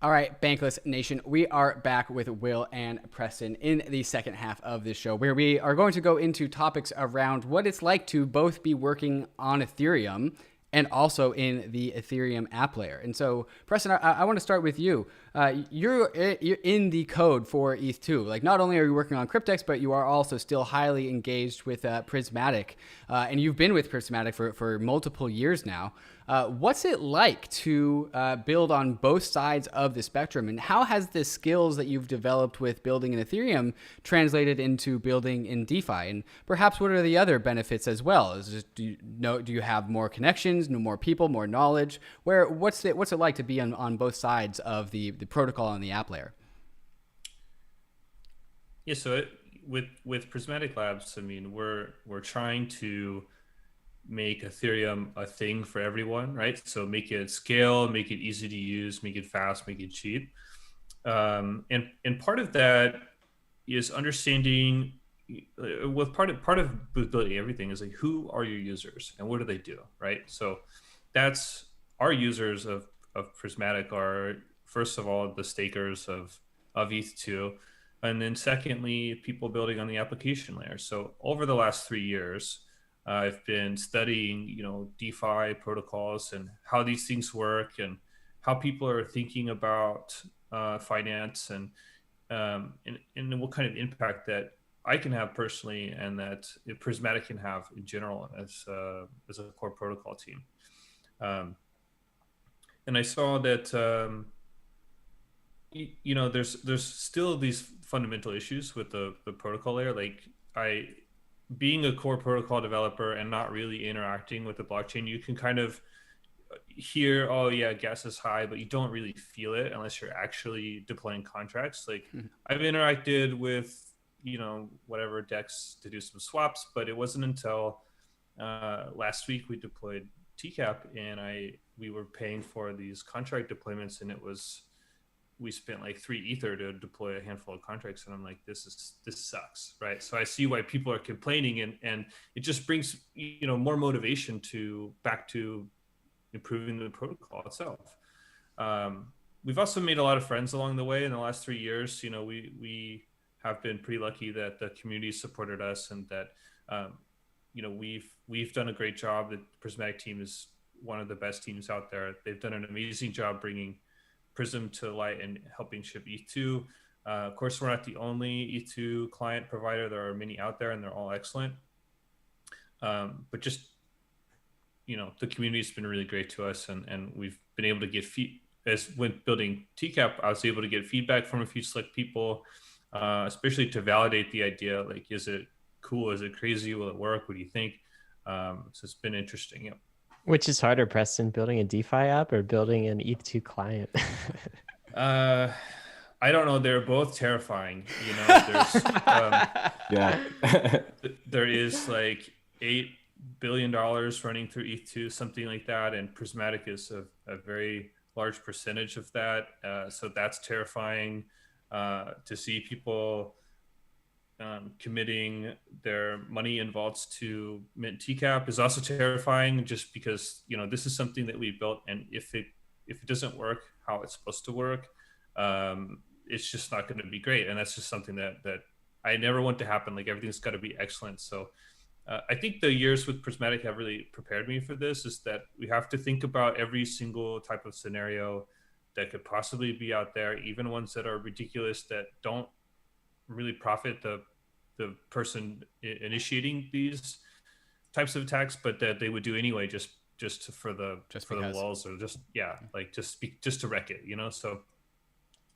All right, Bankless Nation, we are back with Will and Preston in the second half of this show, where we are going to go into topics around what it's like to both be working on Ethereum and also in the Ethereum app layer. And so, Preston, I want to start with you. You're in the code for ETH2. Like, not only are you working on Cryptex, but you are also still highly engaged with Prismatic. And you've been with Prismatic for multiple years now. What's it like to build on both sides of the spectrum? And how has the skills that you've developed with building in Ethereum translated into building in DeFi? And perhaps what are the other benefits as well? Do you have more connections, more people, more knowledge? What's it like to be on both sides of the protocol and the app layer? Yeah, so with Prismatic Labs, I mean, we're trying to make Ethereum a thing for everyone, right? So make it scale, make it easy to use, make it fast, make it cheap. And part of that is understanding with part of building everything is like, who are your users and what do they do, right? So that's our users of Prismatic are, first of all, the stakers of ETH2, and then secondly, people building on the application layer. So over the last 3 years, I've been studying, DeFi protocols and how these things work and how people are thinking about finance and what kind of impact that I can have personally and that Prismatic can have in general as a core protocol team. And I saw that there's still these fundamental issues with the protocol layer. Like being a core protocol developer and not really interacting with the blockchain, you can kind of hear, oh yeah, gas is high, but you don't really feel it unless you're actually deploying contracts. Like I've interacted with whatever DEX to do some swaps, but it wasn't until last week we deployed TCAP and we were paying for these contract deployments, and we spent like 3 Ether to deploy a handful of contracts, and I'm like, this sucks, right? So I see why people are complaining, and it just brings more motivation back to improving the protocol itself. We've also made a lot of friends along the way in the last 3 years. We have been pretty lucky that the community supported us, and that we've done a great job. The Prismatic team is one of the best teams out there. They've done an amazing job bringing Prism to light and helping ship ETH2. Of course, we're not the only ETH2 client provider. There are many out there, and they're all excellent. But just the community's been really great to us, and we've been able to get when building TCAP, I was able to get feedback from a few select people, especially to validate the idea. Like, is it cool? Is it crazy? Will it work? What do you think? So it's been interesting. Yeah. Which is harder, Preston, building a DeFi app or building an ETH2 client? I don't know. They're both terrifying. There's there is like $8 billion running through ETH2, something like that, and Prismatic is a very large percentage of that. So that's terrifying to see people committing their money and vaults to mint TCAP is also terrifying, just because this is something that we built, and if it doesn't work how it's supposed to work, it's just not going to be great. And that's just something that I never want to happen. Like, everything's got to be excellent. So I think the years with Prismatic have really prepared me for this, is that we have to think about every single type of scenario that could possibly be out there, even ones that are ridiculous, that don't really profit the person initiating these types of attacks, but that they would do anyway, just for the lulz, or just to wreck it, so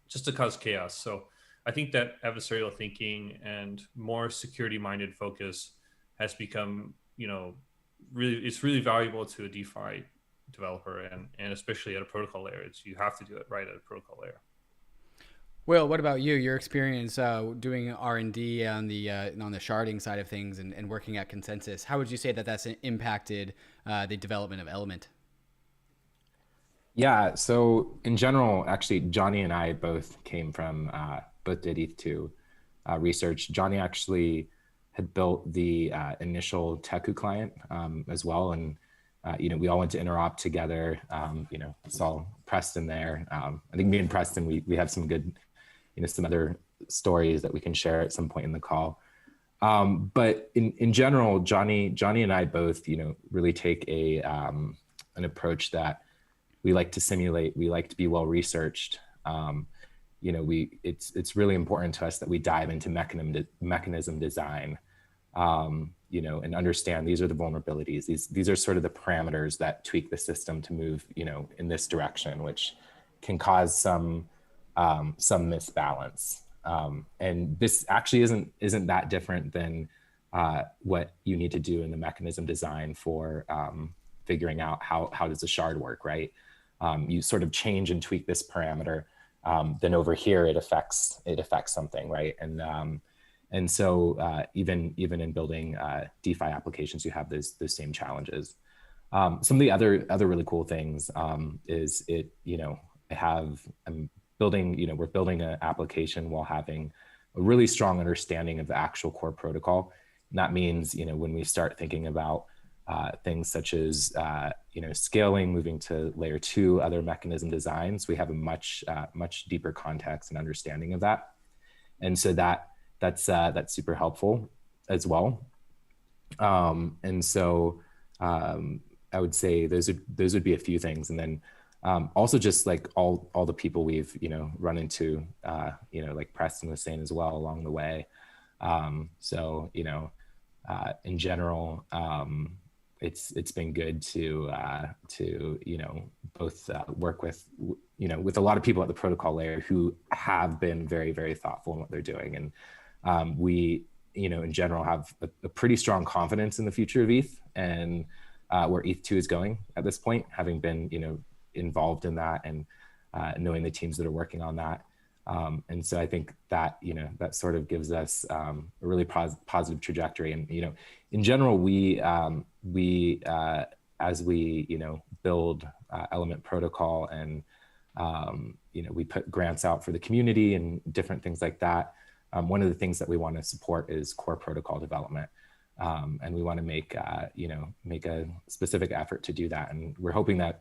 just to cause chaos. So I think that adversarial thinking and more security minded focus has become it's really valuable to a DeFi developer, and especially at a protocol layer. You have to do it right at a protocol layer. Will, what about you? Your experience doing R&D on the sharding side of things and working at Consensus, how would you say that that's impacted the development of Element? Yeah, so in general, actually, Johnny and I both came from, both did ETH2 research. Johnny actually had built the initial Teku client as well. And, we all went to Interop together, saw Preston there. I think me and Preston, we have some good, some other stories that we can share at some point in the call. But in general, Johnny and I both, really take an approach that we like to simulate. We like to be well researched. It's really important to us that we dive into mechanism design, and understand these are the vulnerabilities. These are sort of the parameters that tweak the system to move, in this direction, which can cause some misbalance. And this actually isn't that different than what you need to do in the mechanism design for figuring out how does a shard work, right? You sort of change and tweak this parameter, then over here it affects something, right? And so even in building DeFi applications, you have those same challenges. Some of the other really cool things is we're building an application while really strong understanding of the actual core protocol. And that means, when we start thinking about things such as, scaling, moving to layer 2, other mechanism designs, we have a much deeper context and understanding of that. And so that's super helpful as well. And so I would say those would be a few things. And then also just like all the people we've, run into, like Preston was saying as well along the way. So, in general, it's been good to both work with with a lot of people at the protocol layer who have been very, very thoughtful in what they're doing. And we in general have a pretty strong confidence in the future of ETH and where ETH2 is going at this point, having been involved in that and knowing the teams that are working on that. And so I think that that sort of gives us a really positive trajectory. And in general, we as we build Element protocol and we put grants out for the community and different things like that. One of the things that we want to support is core protocol development, and we want to make a specific effort to do that. And we're hoping that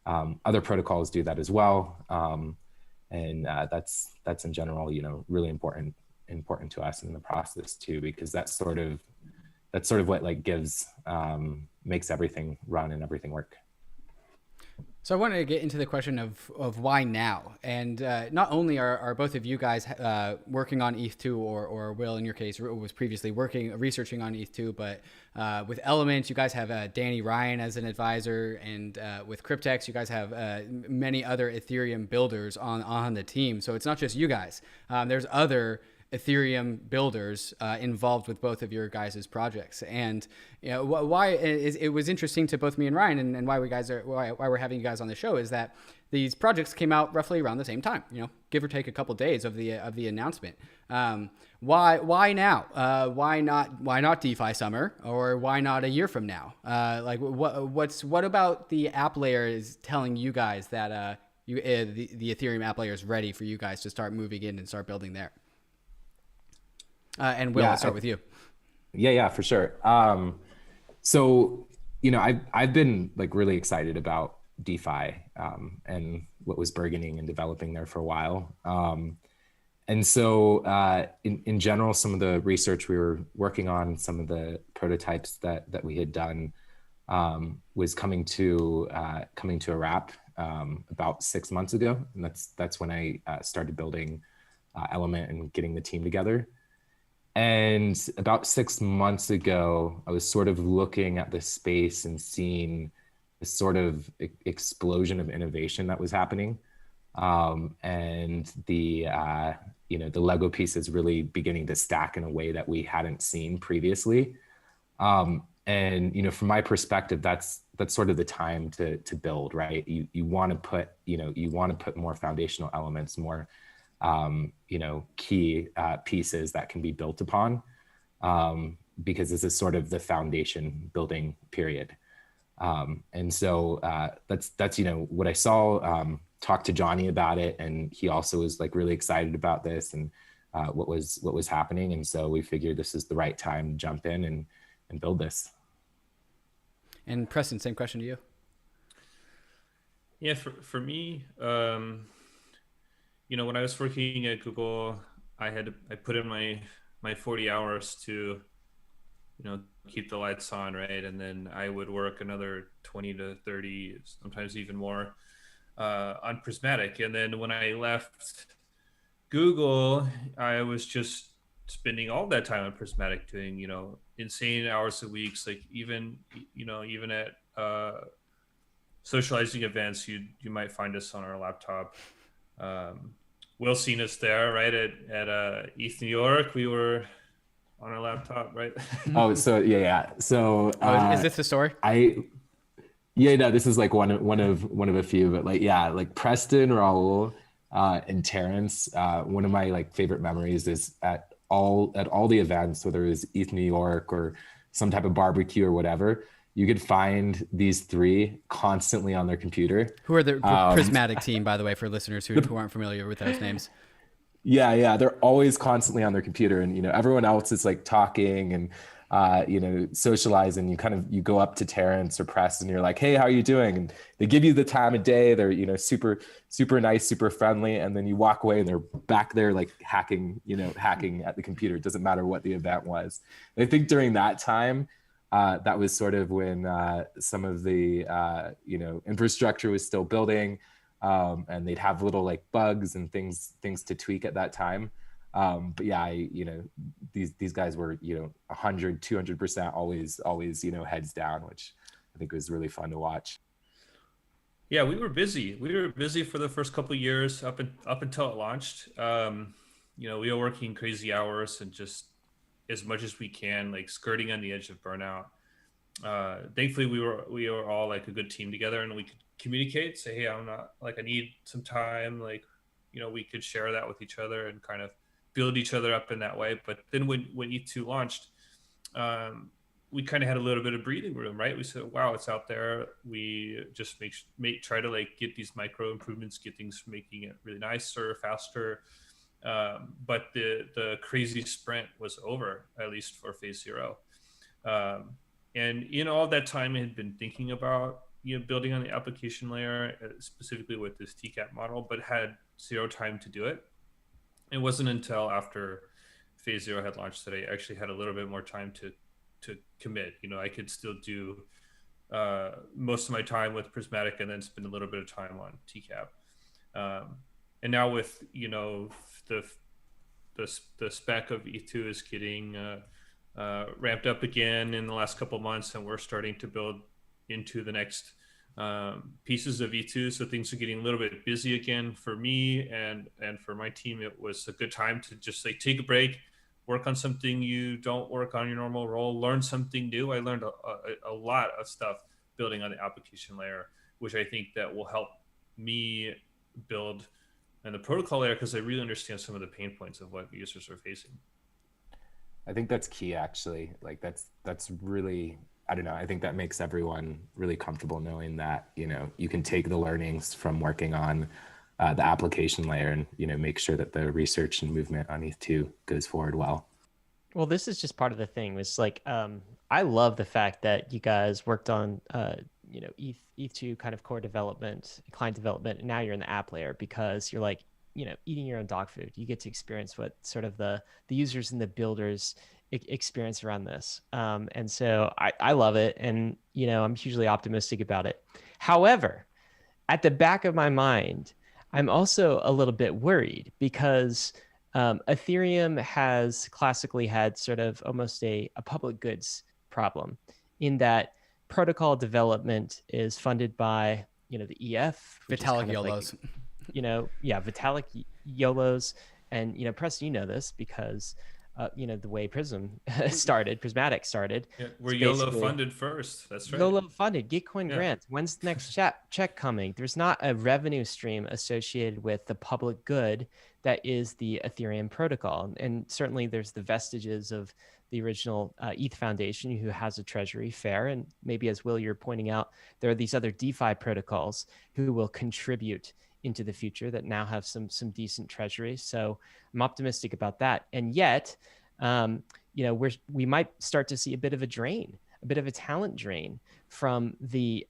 other protocols do that as well. And that's in general really important to us in the process too, because that's sort of what like gives makes everything run and everything work. So I wanted to get into the question of why now, and not only are both of you guys working on ETH2, or Will in your case was previously researching on ETH2, but with Element you guys have Danny Ryan as an advisor, and with Cryptex you guys have many other Ethereum builders on the team. So it's not just you guys. There's other Ethereum builders involved with both of your guys' projects. And why it was interesting to both me and Ryan, and why we're having you guys on the show, is that these projects came out roughly around the same time, give or take a couple days of the announcement. Why now? Why not DeFi summer, or why not a year from now? What about the app layer is telling you guys that the Ethereum app layer is ready for you guys to start moving in and start building there? And Will, let's start with you. Yeah, for sure. So, I've been like really excited about DeFi and what was burgeoning and developing there for a while. And so in general, some of the research we were working on, some of the prototypes that we had done was coming to a wrap about 6 months ago. And that's when I started building Element and getting the team together. And about 6 months ago, I was sort of looking at the space and seeing this sort of explosion of innovation that was happening. And the Lego pieces really beginning to stack in a way that we hadn't seen previously. And, from my perspective, that's sort of the time to build, right? You want to put more foundational elements, more key pieces that can be built upon, because this is sort of the foundation building period. And so that's what I saw. Talked to Johnny about it, and he also was like really excited about this and what was happening. And so we figured this is the right time to jump in and build this. And Preston, same question to you. Yeah, for me, when I was working at Google, I put in my 40 hours to, keep the lights on, right? And then I would work another 20 to 30, sometimes even more, on Prismatic. And then when I left Google, I was just spending all that time on Prismatic, doing, insane hours a week. Like even at socializing events, you might find us on our laptop. Will seen us there, right? At ETH New York, we were on our laptop, right? Oh, so yeah. So is this the story? No, this is like one of a few, but like Preston, Raul, and Terrence. One of my like favorite memories is at all the events, whether it was ETH New York or some type of barbecue or whatever, you could find these three constantly on their computer. Who are the Prismatic team, by the way, for listeners who aren't familiar with those names? Yeah, they're always constantly on their computer, and everyone else is like talking and socializing. You go up to Terrence or Preston, and you're like, "Hey, how are you doing?" And they give you the time of day. They're super nice, super friendly, and then you walk away and they're back there like hacking at the computer. It doesn't matter what the event was. And I think during that time, that was sort of when some of the infrastructure was still building, and they'd have little like bugs and things to tweak at that time. But yeah, these guys were 100, 200% always heads down, which I think was really fun to watch. Yeah, we were busy. We were busy for the first couple of years up until it launched. We were working crazy hours and just as much as we can, like skirting on the edge of burnout. Thankfully, we were all like a good team together, and we could communicate. Say, hey, I'm not like I need some time. Like, we could share that with each other and kind of build each other up in that way. But then when E2 launched, we kind of had a little bit of breathing room, right? We said, wow, it's out there. We just try to like get these micro improvements, get things making it really nicer, faster. But the crazy sprint was over, at least for phase 0. And in all that time, I had been thinking about building on the application layer, specifically with this TCAP model, but had zero time to do it. It wasn't until after phase 0 had launched that I actually had a little bit more time to commit. I could still do most of my time with Prismatic and then spend a little bit of time on TCAP. And now with the spec of E2 is getting ramped up again in the last couple of months, and we're starting to build into the next pieces of E2. So things are getting a little bit busy again for me and for my team. It was a good time to just like take a break, work on something you don't work on your normal role, learn something new. I learned a lot of stuff building on the application layer, which I think that will help me build and the protocol layer, because I really understand some of the pain points of what users are facing. I think that's key, actually. Like that's really, I don't know. I think that makes everyone really comfortable knowing that, you can take the learnings from working on the application layer and, make sure that the research and movement on ETH2 goes forward well. Well, this is just part of the thing. It's like, I love the fact that you guys worked on, ETH2 kind of core development, client development, and now you're in the app layer, because you're like, eating your own dog food. You get to experience what sort of the users and the builders experience around this. And so I love it. And, I'm hugely optimistic about it. However, at the back of my mind, I'm also a little bit worried because Ethereum has classically had sort of almost a public goods problem, in that protocol development is funded by, the EF, Vitalik YOLOs. Vitalik YOLOs. And, Preston, this because, the way Prismatic started. Yeah, we're YOLO funded first. That's right. YOLO funded, Gitcoin grants. When's the next check coming? There's not a revenue stream associated with the public good that is the Ethereum protocol. And certainly there's the vestiges of the original ETH Foundation, who has a treasury, fair. And maybe, as Will, you're pointing out, there are these other DeFi protocols who will contribute into the future that now have some decent treasury. So I'm optimistic about that. And yet, we might start to see a bit of a talent drain from the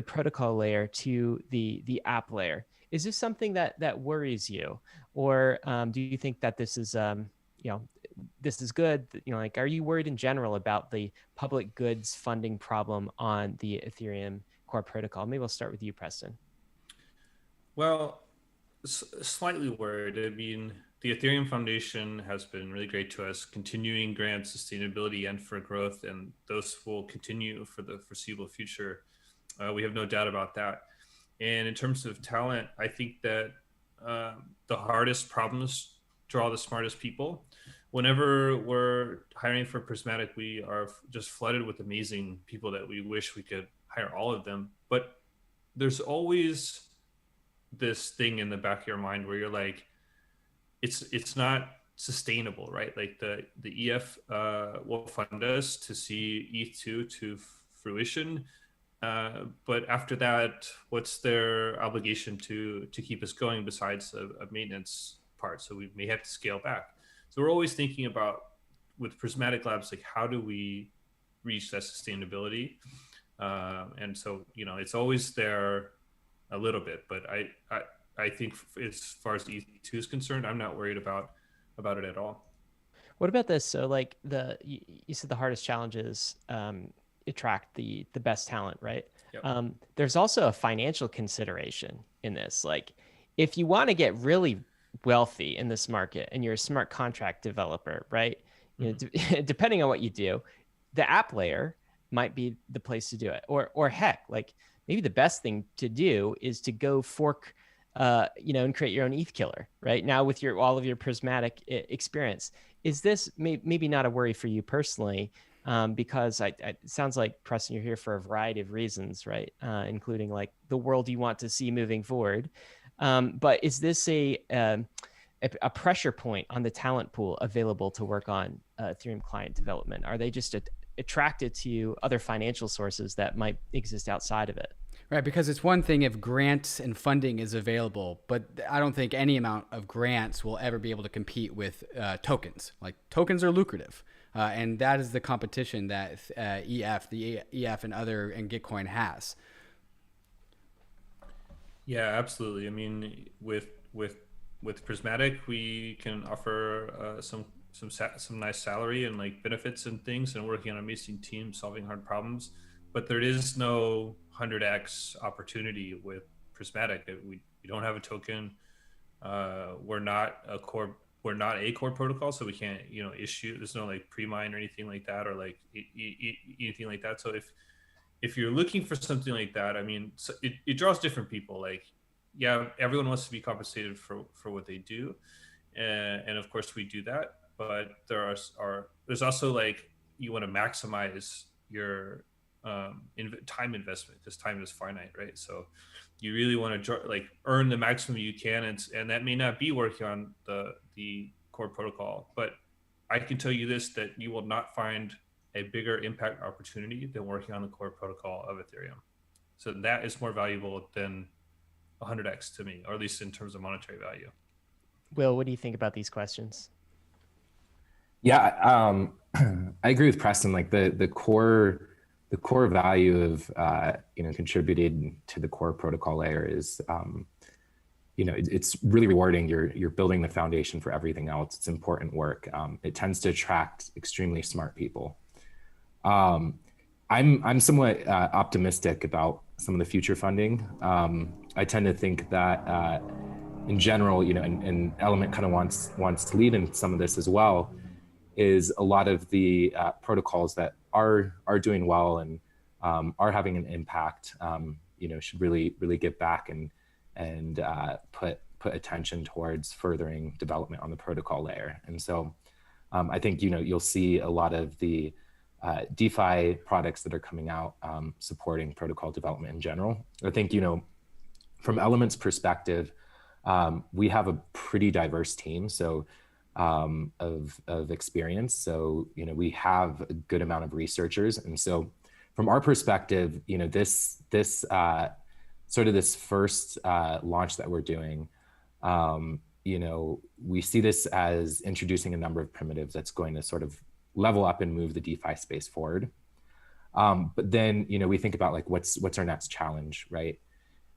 protocol layer to the app layer. Is this something that worries you, or do you think that this is this is good? Are you worried in general about the public goods funding problem on the Ethereum core protocol? Maybe we'll start with you, Preston. Well, slightly worried. I mean, the Ethereum Foundation has been really great to us, continuing grant sustainability and for growth, and those will continue for the foreseeable future. We have no doubt about that. And in terms of talent, I think that the hardest problems draw the smartest people. Whenever we're hiring for Prismatic, we are just flooded with amazing people that we wish we could hire all of them. But there's always this thing in the back of your mind where you're like, it's not sustainable, right? Like the EF will fund us to see ETH2 to fruition, but after that, what's their obligation to keep us going besides a maintenance apart. So we may have to scale back. So we're always thinking about, with Prismatic Labs, like how do we reach that sustainability? And so, you know, it's always there a little bit, but I think as far as the ETH2 is concerned, I'm not worried about it at all. What about this? So like you said the hardest challenge is attract the best talent, right? Yep. There's also a financial consideration in this. Like if you want to get really wealthy in this market and you're a smart contract developer, right? You know, depending on what you do, the app layer might be the place to do it. Or heck, like maybe the best thing to do is to go fork you know, and create your own ETH killer, right? Now with all of your prismatic experience, is this maybe not a worry for you personally? Because it sounds like, Preston, you're here for a variety of reasons, right? Including like the world you want to see moving forward. But is this a pressure point on the talent pool available to work on Ethereum client development? Are they just attracted to other financial sources that might exist outside of it? Right, because it's one thing if grants and funding is available, but I don't think any amount of grants will ever be able to compete with tokens. Like tokens are lucrative, and that is the competition that the EF and Gitcoin has. Yeah, absolutely. I mean, with Prismatic, we can offer some nice salary and like benefits and things, and working on an amazing team solving hard problems. But there is no 100x opportunity with Prismatic. We don't have a token. We're not a core protocol, so we can't, you know, issue. There's no like pre-mine or anything like that, or like anything like that. So if you're looking for something like that, I mean, so it draws different people. Like, yeah, everyone wants to be compensated for what they do, and of course we do that. But there's also like, you want to maximize your time investment, because time is finite, right? So you really want to like earn the maximum you can, and that may not be working on the core protocol. But I can tell you this, that you will not find a bigger impact opportunity than working on the core protocol of Ethereum. So that is more valuable than 100x to me, or at least in terms of monetary value. Will, what do you think about these questions? Yeah, I agree with Preston. Like the core value of you know, contributing to the core protocol layer is you know, it's really rewarding. You're building the foundation for everything else. It's important work. It tends to attract extremely smart people. I'm somewhat optimistic about some of the future funding. I tend to think that in general, you know, and Element kind of wants to lead in some of this as well, is a lot of the protocols that are doing well and are having an impact, you know, should really get back and put attention towards furthering development on the protocol layer. And so I think, you know, you'll see a lot of the DeFi products that are coming out supporting protocol development in general. I think, you know, from Element's perspective, we have a pretty diverse team. So of experience. So, you know, we have a good amount of researchers. And so from our perspective, you know, this sort of this first launch that we're doing, you know, we see this as introducing a number of primitives that's going to sort of level up and move the DeFi space forward. But then, you know, we think about like, what's our next challenge, right?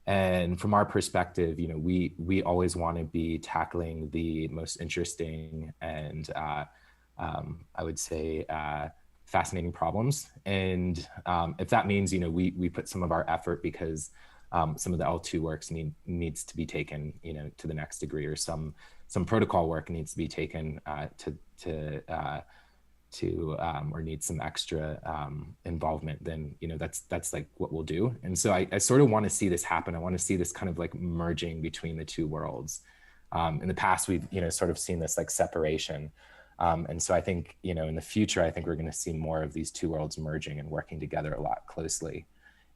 And from our perspective, you know, we always want to be tackling the most interesting and I would say fascinating problems. And if that means, you know, we put some of our effort because some of the L2 works needs to be taken, you know, to the next degree, or some protocol work needs to be taken or needs some extra involvement, then, you know, that's like what we'll do. And so I sort of want to see this happen. I want to see this kind of like merging between the two worlds. In the past, we've, you know, sort of seen this like separation. And so I think, you know, in the future, I think we're going to see more of these two worlds merging and working together a lot closely.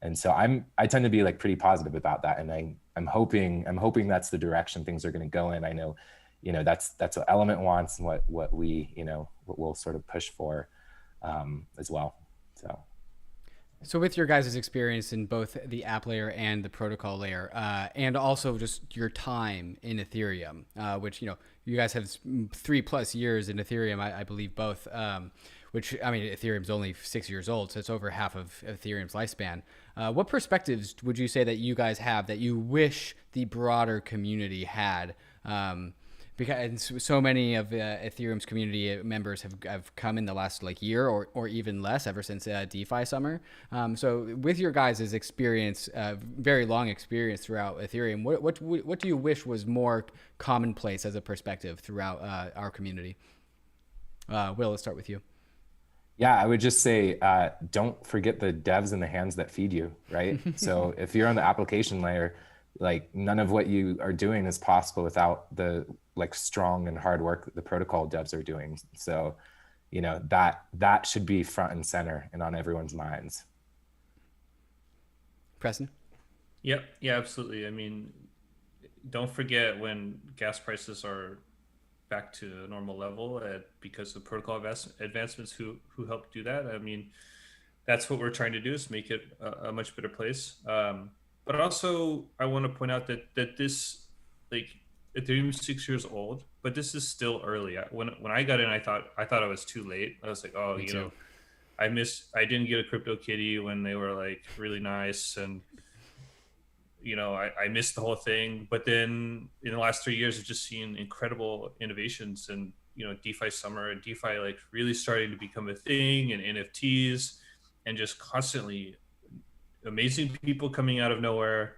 And so I tend to be like pretty positive about that. And I'm hoping that's the direction things are going to go in. I know, you know, that's what Element wants and what we, you know, what we'll sort of push for as well. So So with your guys' experience in both the app layer and the protocol layer, and also just your time in Ethereum, which, you guys have 3+ years in Ethereum, I believe both, which, I mean, Ethereum's only 6 years old, so it's over half of Ethereum's lifespan. What perspectives would you say that you guys have that you wish the broader community had? Because so many of Ethereum's community members have come in the last year or even less ever since DeFi summer. So with your guys' experience, very long experience throughout Ethereum, what do you wish was more commonplace as a perspective throughout our community? Will, let's start with you. Yeah, I would just say, don't forget the devs and the hands that feed you, right? So if you're on the application layer, none of what you are doing is possible without the strong and hard work that the protocol devs are doing. So, that should be front and center and on everyone's minds. Preston? Yep. Yeah, absolutely. I mean, don't forget when gas prices are back to a normal level because of protocol advancements who helped do that. I mean, that's what we're trying to do, is make it a much better place. But also, I want to point out that this, Ethereum is 6 years old, but this is still early. When I got in, I thought I was too late. I was like, oh, I didn't get a crypto kitty when they were really nice, and I missed the whole thing. But then in the last 3 years, I've just seen incredible innovations, and DeFi summer and DeFi really starting to become a thing, and NFTs, and just constantly amazing people coming out of nowhere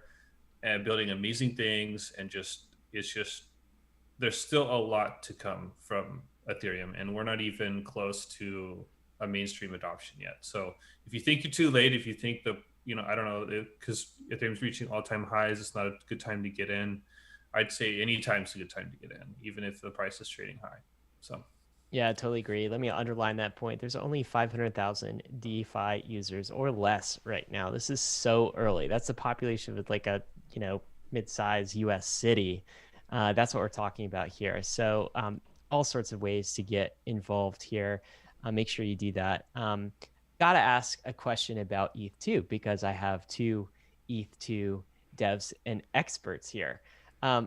and building amazing things. And there's still a lot to come from Ethereum, and we're not even close to a mainstream adoption yet. So if you think you're too late, if you think I don't know, because Ethereum's reaching all-time highs, it's not a good time to get in. I'd say any time's a good time to get in, even if the price is trading high. So yeah, I totally agree. Let me underline that point. There's only 500,000 DeFi users or less right now. This is so early. That's the population of a mid-sized US city. That's what we're talking about here. So all sorts of ways to get involved here. Make sure you do that. Gotta ask a question about ETH2, because I have two ETH2 devs and experts here.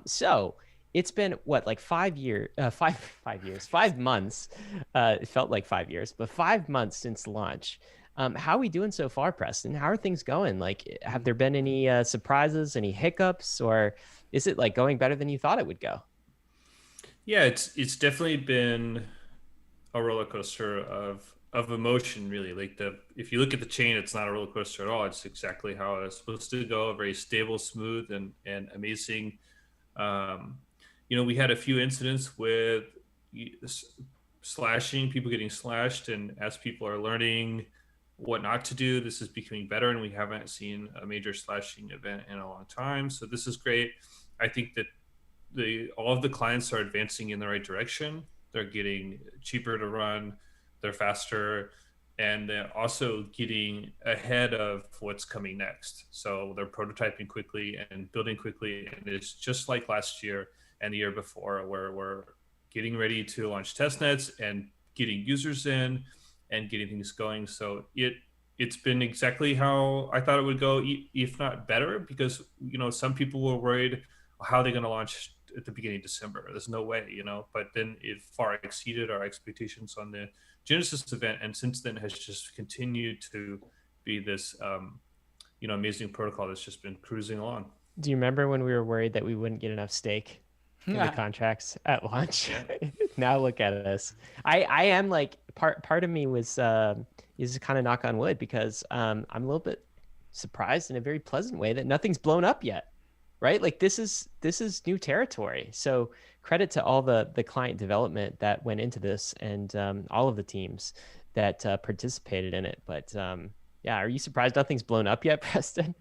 So it's been what, 5 years, 5 months. It felt like 5 years, but 5 months since launch. How are we doing so far, Preston? How are things going? Have there been any surprises, any hiccups, or is it going better than you thought it would go? Yeah, it's definitely been a roller coaster of emotion, really. If you look at the chain, it's not a roller coaster at all. It's exactly how it's supposed to go, very stable, smooth, and amazing. We had a few incidents with slashing, people getting slashed, and as people are learning what not to do, this is becoming better, and we haven't seen a major slashing event in a long time. So this is great. I think that all of the clients are advancing in the right direction. They're getting cheaper to run, they're faster, and they're also getting ahead of what's coming next. So they're prototyping quickly and building quickly, and it's just like last year and the year before, where we're getting ready to launch testnets and getting users in and getting things going. So it's been exactly how I thought it would go, if not better, because some people were worried, how are they going to launch at the beginning of December? There's no way, but then it far exceeded our expectations on the Genesis event, and since then has just continued to be this amazing protocol that's just been cruising along. Do you remember when we were worried that we wouldn't get enough stake in the contracts at launch? Yeah. Now look at us. I am part of me was is kind of knock on wood, because I'm a little bit surprised in a very pleasant way that nothing's blown up yet, right? This is new territory. So credit to all the client development that went into this, and all of the teams that participated in it. But yeah, are you surprised nothing's blown up yet, Preston?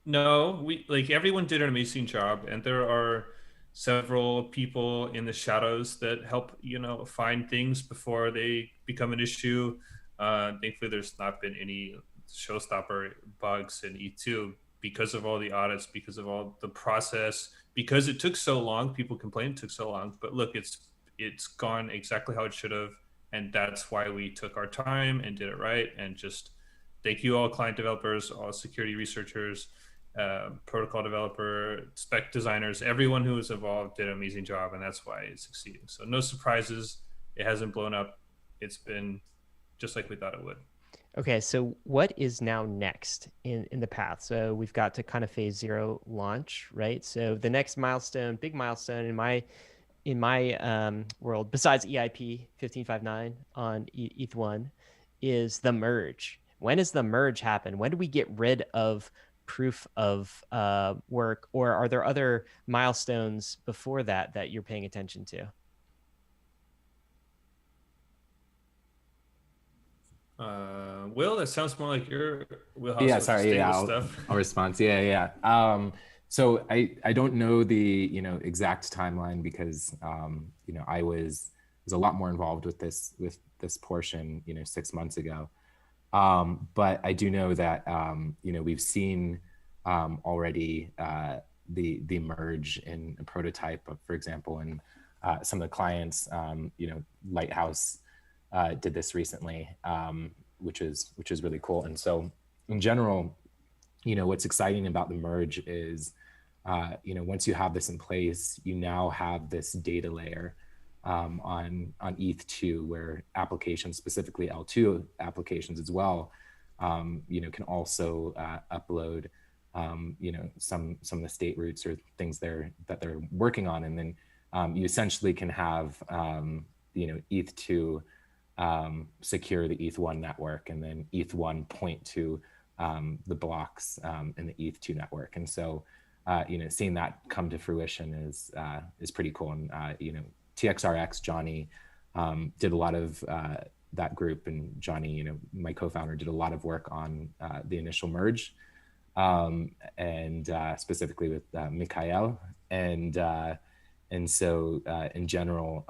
No, we everyone did an amazing job, and there are several people in the shadows that help find things before they become an issue. Thankfully, there's not been any showstopper bugs in E2 because of all the audits, because of all the process, because it took so long. People complained it took so long, but look, it's gone exactly how it should have. And that's why we took our time and did it right. And just thank you all client developers, all security researchers, protocol developer, spec designers, everyone who was involved did an amazing job, and that's why it's succeeding. So no surprises. It hasn't blown up. It's been just like we thought it would. Okay, so what is now next in the path? So we've got to kind of phase 0 launch, right? So the next milestone, big milestone in my world, besides EIP 1559 on ETH1, is the merge. When does the merge happen? When do we get rid of proof of work, or are there other milestones before that that you're paying attention to? Will, that sounds more like your wheelhouse. Yeah, with sorry. Yeah, stuff. I'll respond. Yeah. So I don't know the exact timeline because I was a lot more involved with this portion 6 months ago. But I do know that we've seen already the merge in a prototype of, for example, in some of the clients. Lighthouse did this recently, which is really cool. And so in general, what's exciting about the merge is once you have this in place, you now have this data layer on ETH2 where applications, specifically L2 applications as well, can also upload some of the state roots or things that they're working on, and then you essentially can have ETH2 secure the ETH1 network, and then ETH1 point to the blocks in the ETH2 network. And so seeing that come to fruition is pretty cool. And TXRX Johnny did a lot of that group, and Johnny, my co-founder, did a lot of work on the initial merge, and specifically with Mikhail, and so in general,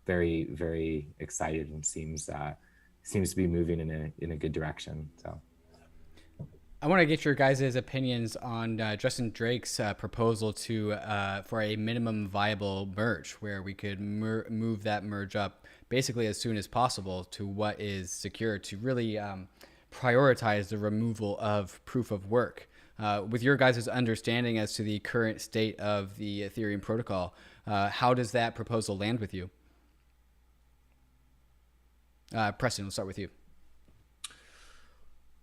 very, very excited, and seems to be moving in a good direction. So I want to get your guys' opinions on Justin Drake's proposal for a minimum viable merge, where we could move that merge up basically as soon as possible to what is secure, to really prioritize the removal of proof of work. With your guys' understanding as to the current state of the Ethereum protocol, how does that proposal land with you? Preston, we'll start with you.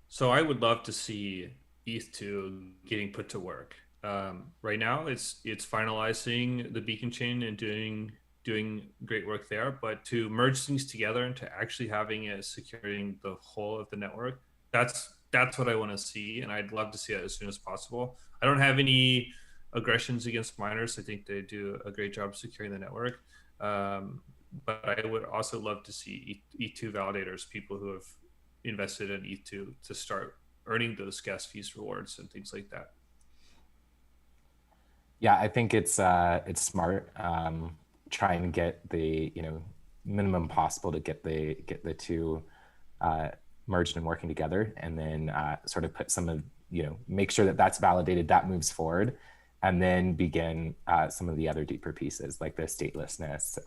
So I would love to see ETH2 getting put to work. Right now, it's finalizing the beacon chain and doing great work there. But to merge things together and to actually having it securing the whole of the network, that's what I want to see, and I'd love to see it as soon as possible. I don't have any aggressions against miners. I think they do a great job securing the network. But I would also love to see ETH2 validators, people who have invested in ETH2, to start earning those gas fees rewards and things like that. Yeah, I think it's smart. Try and get the minimum possible to get the two merged and working together, and then sort of put some of make sure that that's validated, that moves forward, and then begin some of the other deeper pieces like the statelessness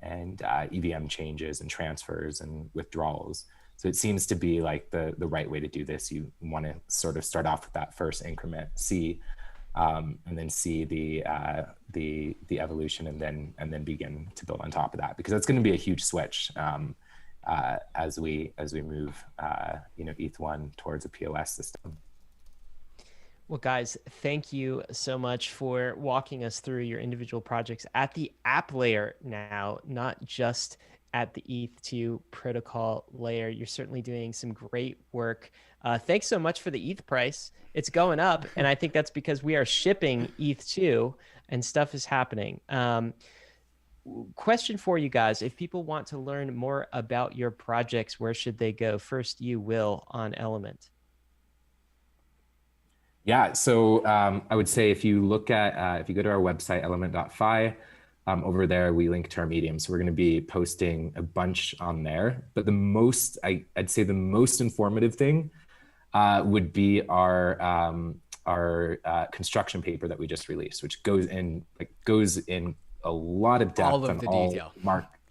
and EVM changes and transfers and withdrawals. So it seems to be like the right way to do this. You want to sort of start off with that first increment, see, and then see the evolution, and then begin to build on top of that, because that's going to be a huge switch as we move ETH1 towards a POS system. Well, guys, thank you so much for walking us through your individual projects at the app layer now, not just at the ETH2 protocol layer. You're certainly doing some great work. Thanks so much for the ETH price. It's going up, and I think that's because we are shipping ETH2 and stuff is happening. Question for you guys: if people want to learn more about your projects, where should they go? First, you, Will, on Element. Yeah, so I would say if you look at, if you go to our website, element.fi, over there, we link to our Medium. So we're going to be posting a bunch on there. But the most, I'd say the most informative thing would be our construction paper that we just released, which goes in a lot of depth all of on the all detail.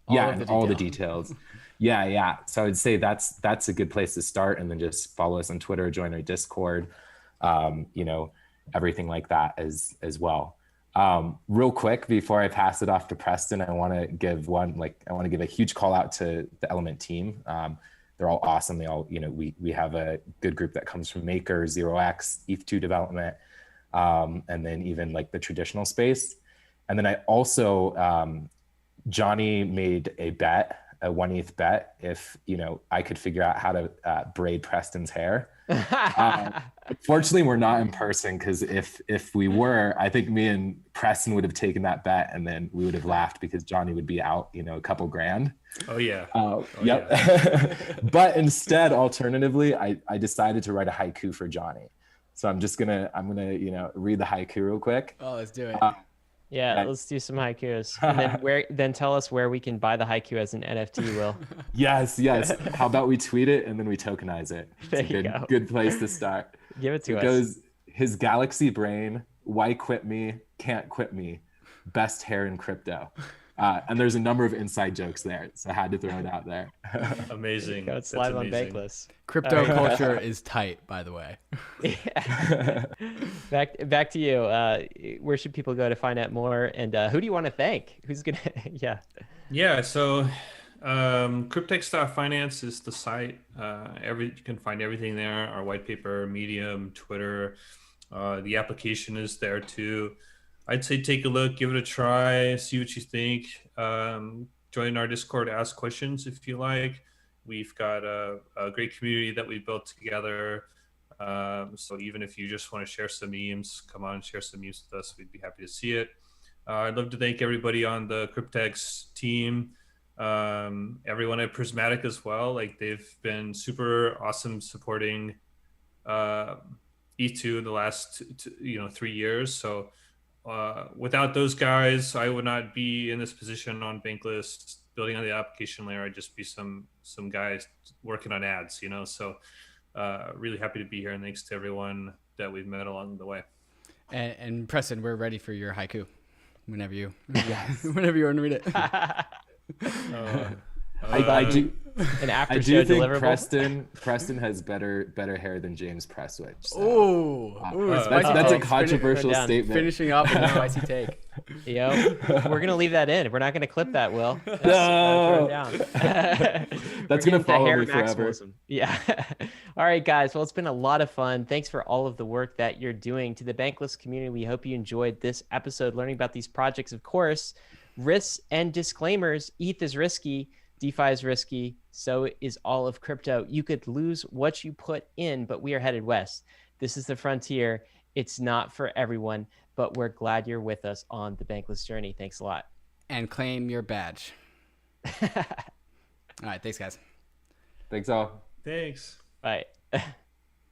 all the details. Yeah. So I would say that's a good place to start, and then just follow us on Twitter, join our Discord, everything like that as well. Real quick before I pass it off to Preston, I want to give a huge call out to the Element team. They're all awesome. They all, we have a good group that comes from Maker, 0x, ETH2 development, and then even like the traditional space. And then I also, Johnny made a 1 ETH bet if, I could figure out how to braid Preston's hair. Fortunately, we're not in person, because if we were, I think me and Preston would have taken that bet, and then we would have laughed because Johnny would be out, a couple grand. Oh yeah. Yep. Yeah. But instead, alternatively, I decided to write a haiku for Johnny. So I'm gonna read the haiku real quick. Oh, let's do it. Let's do some haikus. And then tell us where we can buy the haiku as an NFT, Will. Yes. How about we tweet it and then we tokenize it? It's a good place to start. Give it to us. It goes, his galaxy brain, why quit me, can't quit me, best hair in crypto. And there's a number of inside jokes there, so I had to throw it out there. Amazing. It's live on Bankless. Crypto culture is tight, by the way. Yeah. Back to you. Where should people go to find out more? And who do you want to thank? Who's gonna? Yeah. So, Cryptex.finance is the site. You can find everything there. Our white paper, Medium, Twitter. The application is there too. I'd say take a look, give it a try, see what you think. Join our Discord, ask questions if you like. We've got a great community that we built together. So even if you just want to share some memes, come on and share some memes with us. We'd be happy to see it. I'd love to thank everybody on the Cryptex team. Everyone at Prismatic as well. Like, they've been super awesome supporting E2 the last 3 years. So without those guys, I would not be in this position on Bankless building on the application layer. I'd just be some guys working on ads, So really happy to be here, and thanks to everyone that we've met along the way. And Preston, we're ready for your haiku whenever you want to read it. I do. An after I show do think deliverable. Preston has better hair than James Presswich. So. That's a controversial statement. Finishing up with a spicy take. We're gonna leave that in. We're not gonna clip that, Will. No. That's gonna follow me forever. Yeah. All right, guys. Well, it's been a lot of fun. Thanks for all of the work that you're doing. To the Bankless community, we hope you enjoyed this episode, learning about these projects. Of course, risks and disclaimers. ETH is risky. DeFi is risky. So is all of crypto. You could lose what you put in, but we are headed west. This is the frontier. It's not for everyone, but we're glad you're with us on the Bankless journey. Thanks a lot. And claim your badge. All right. Thanks, guys. Thanks all. Thanks. Bye.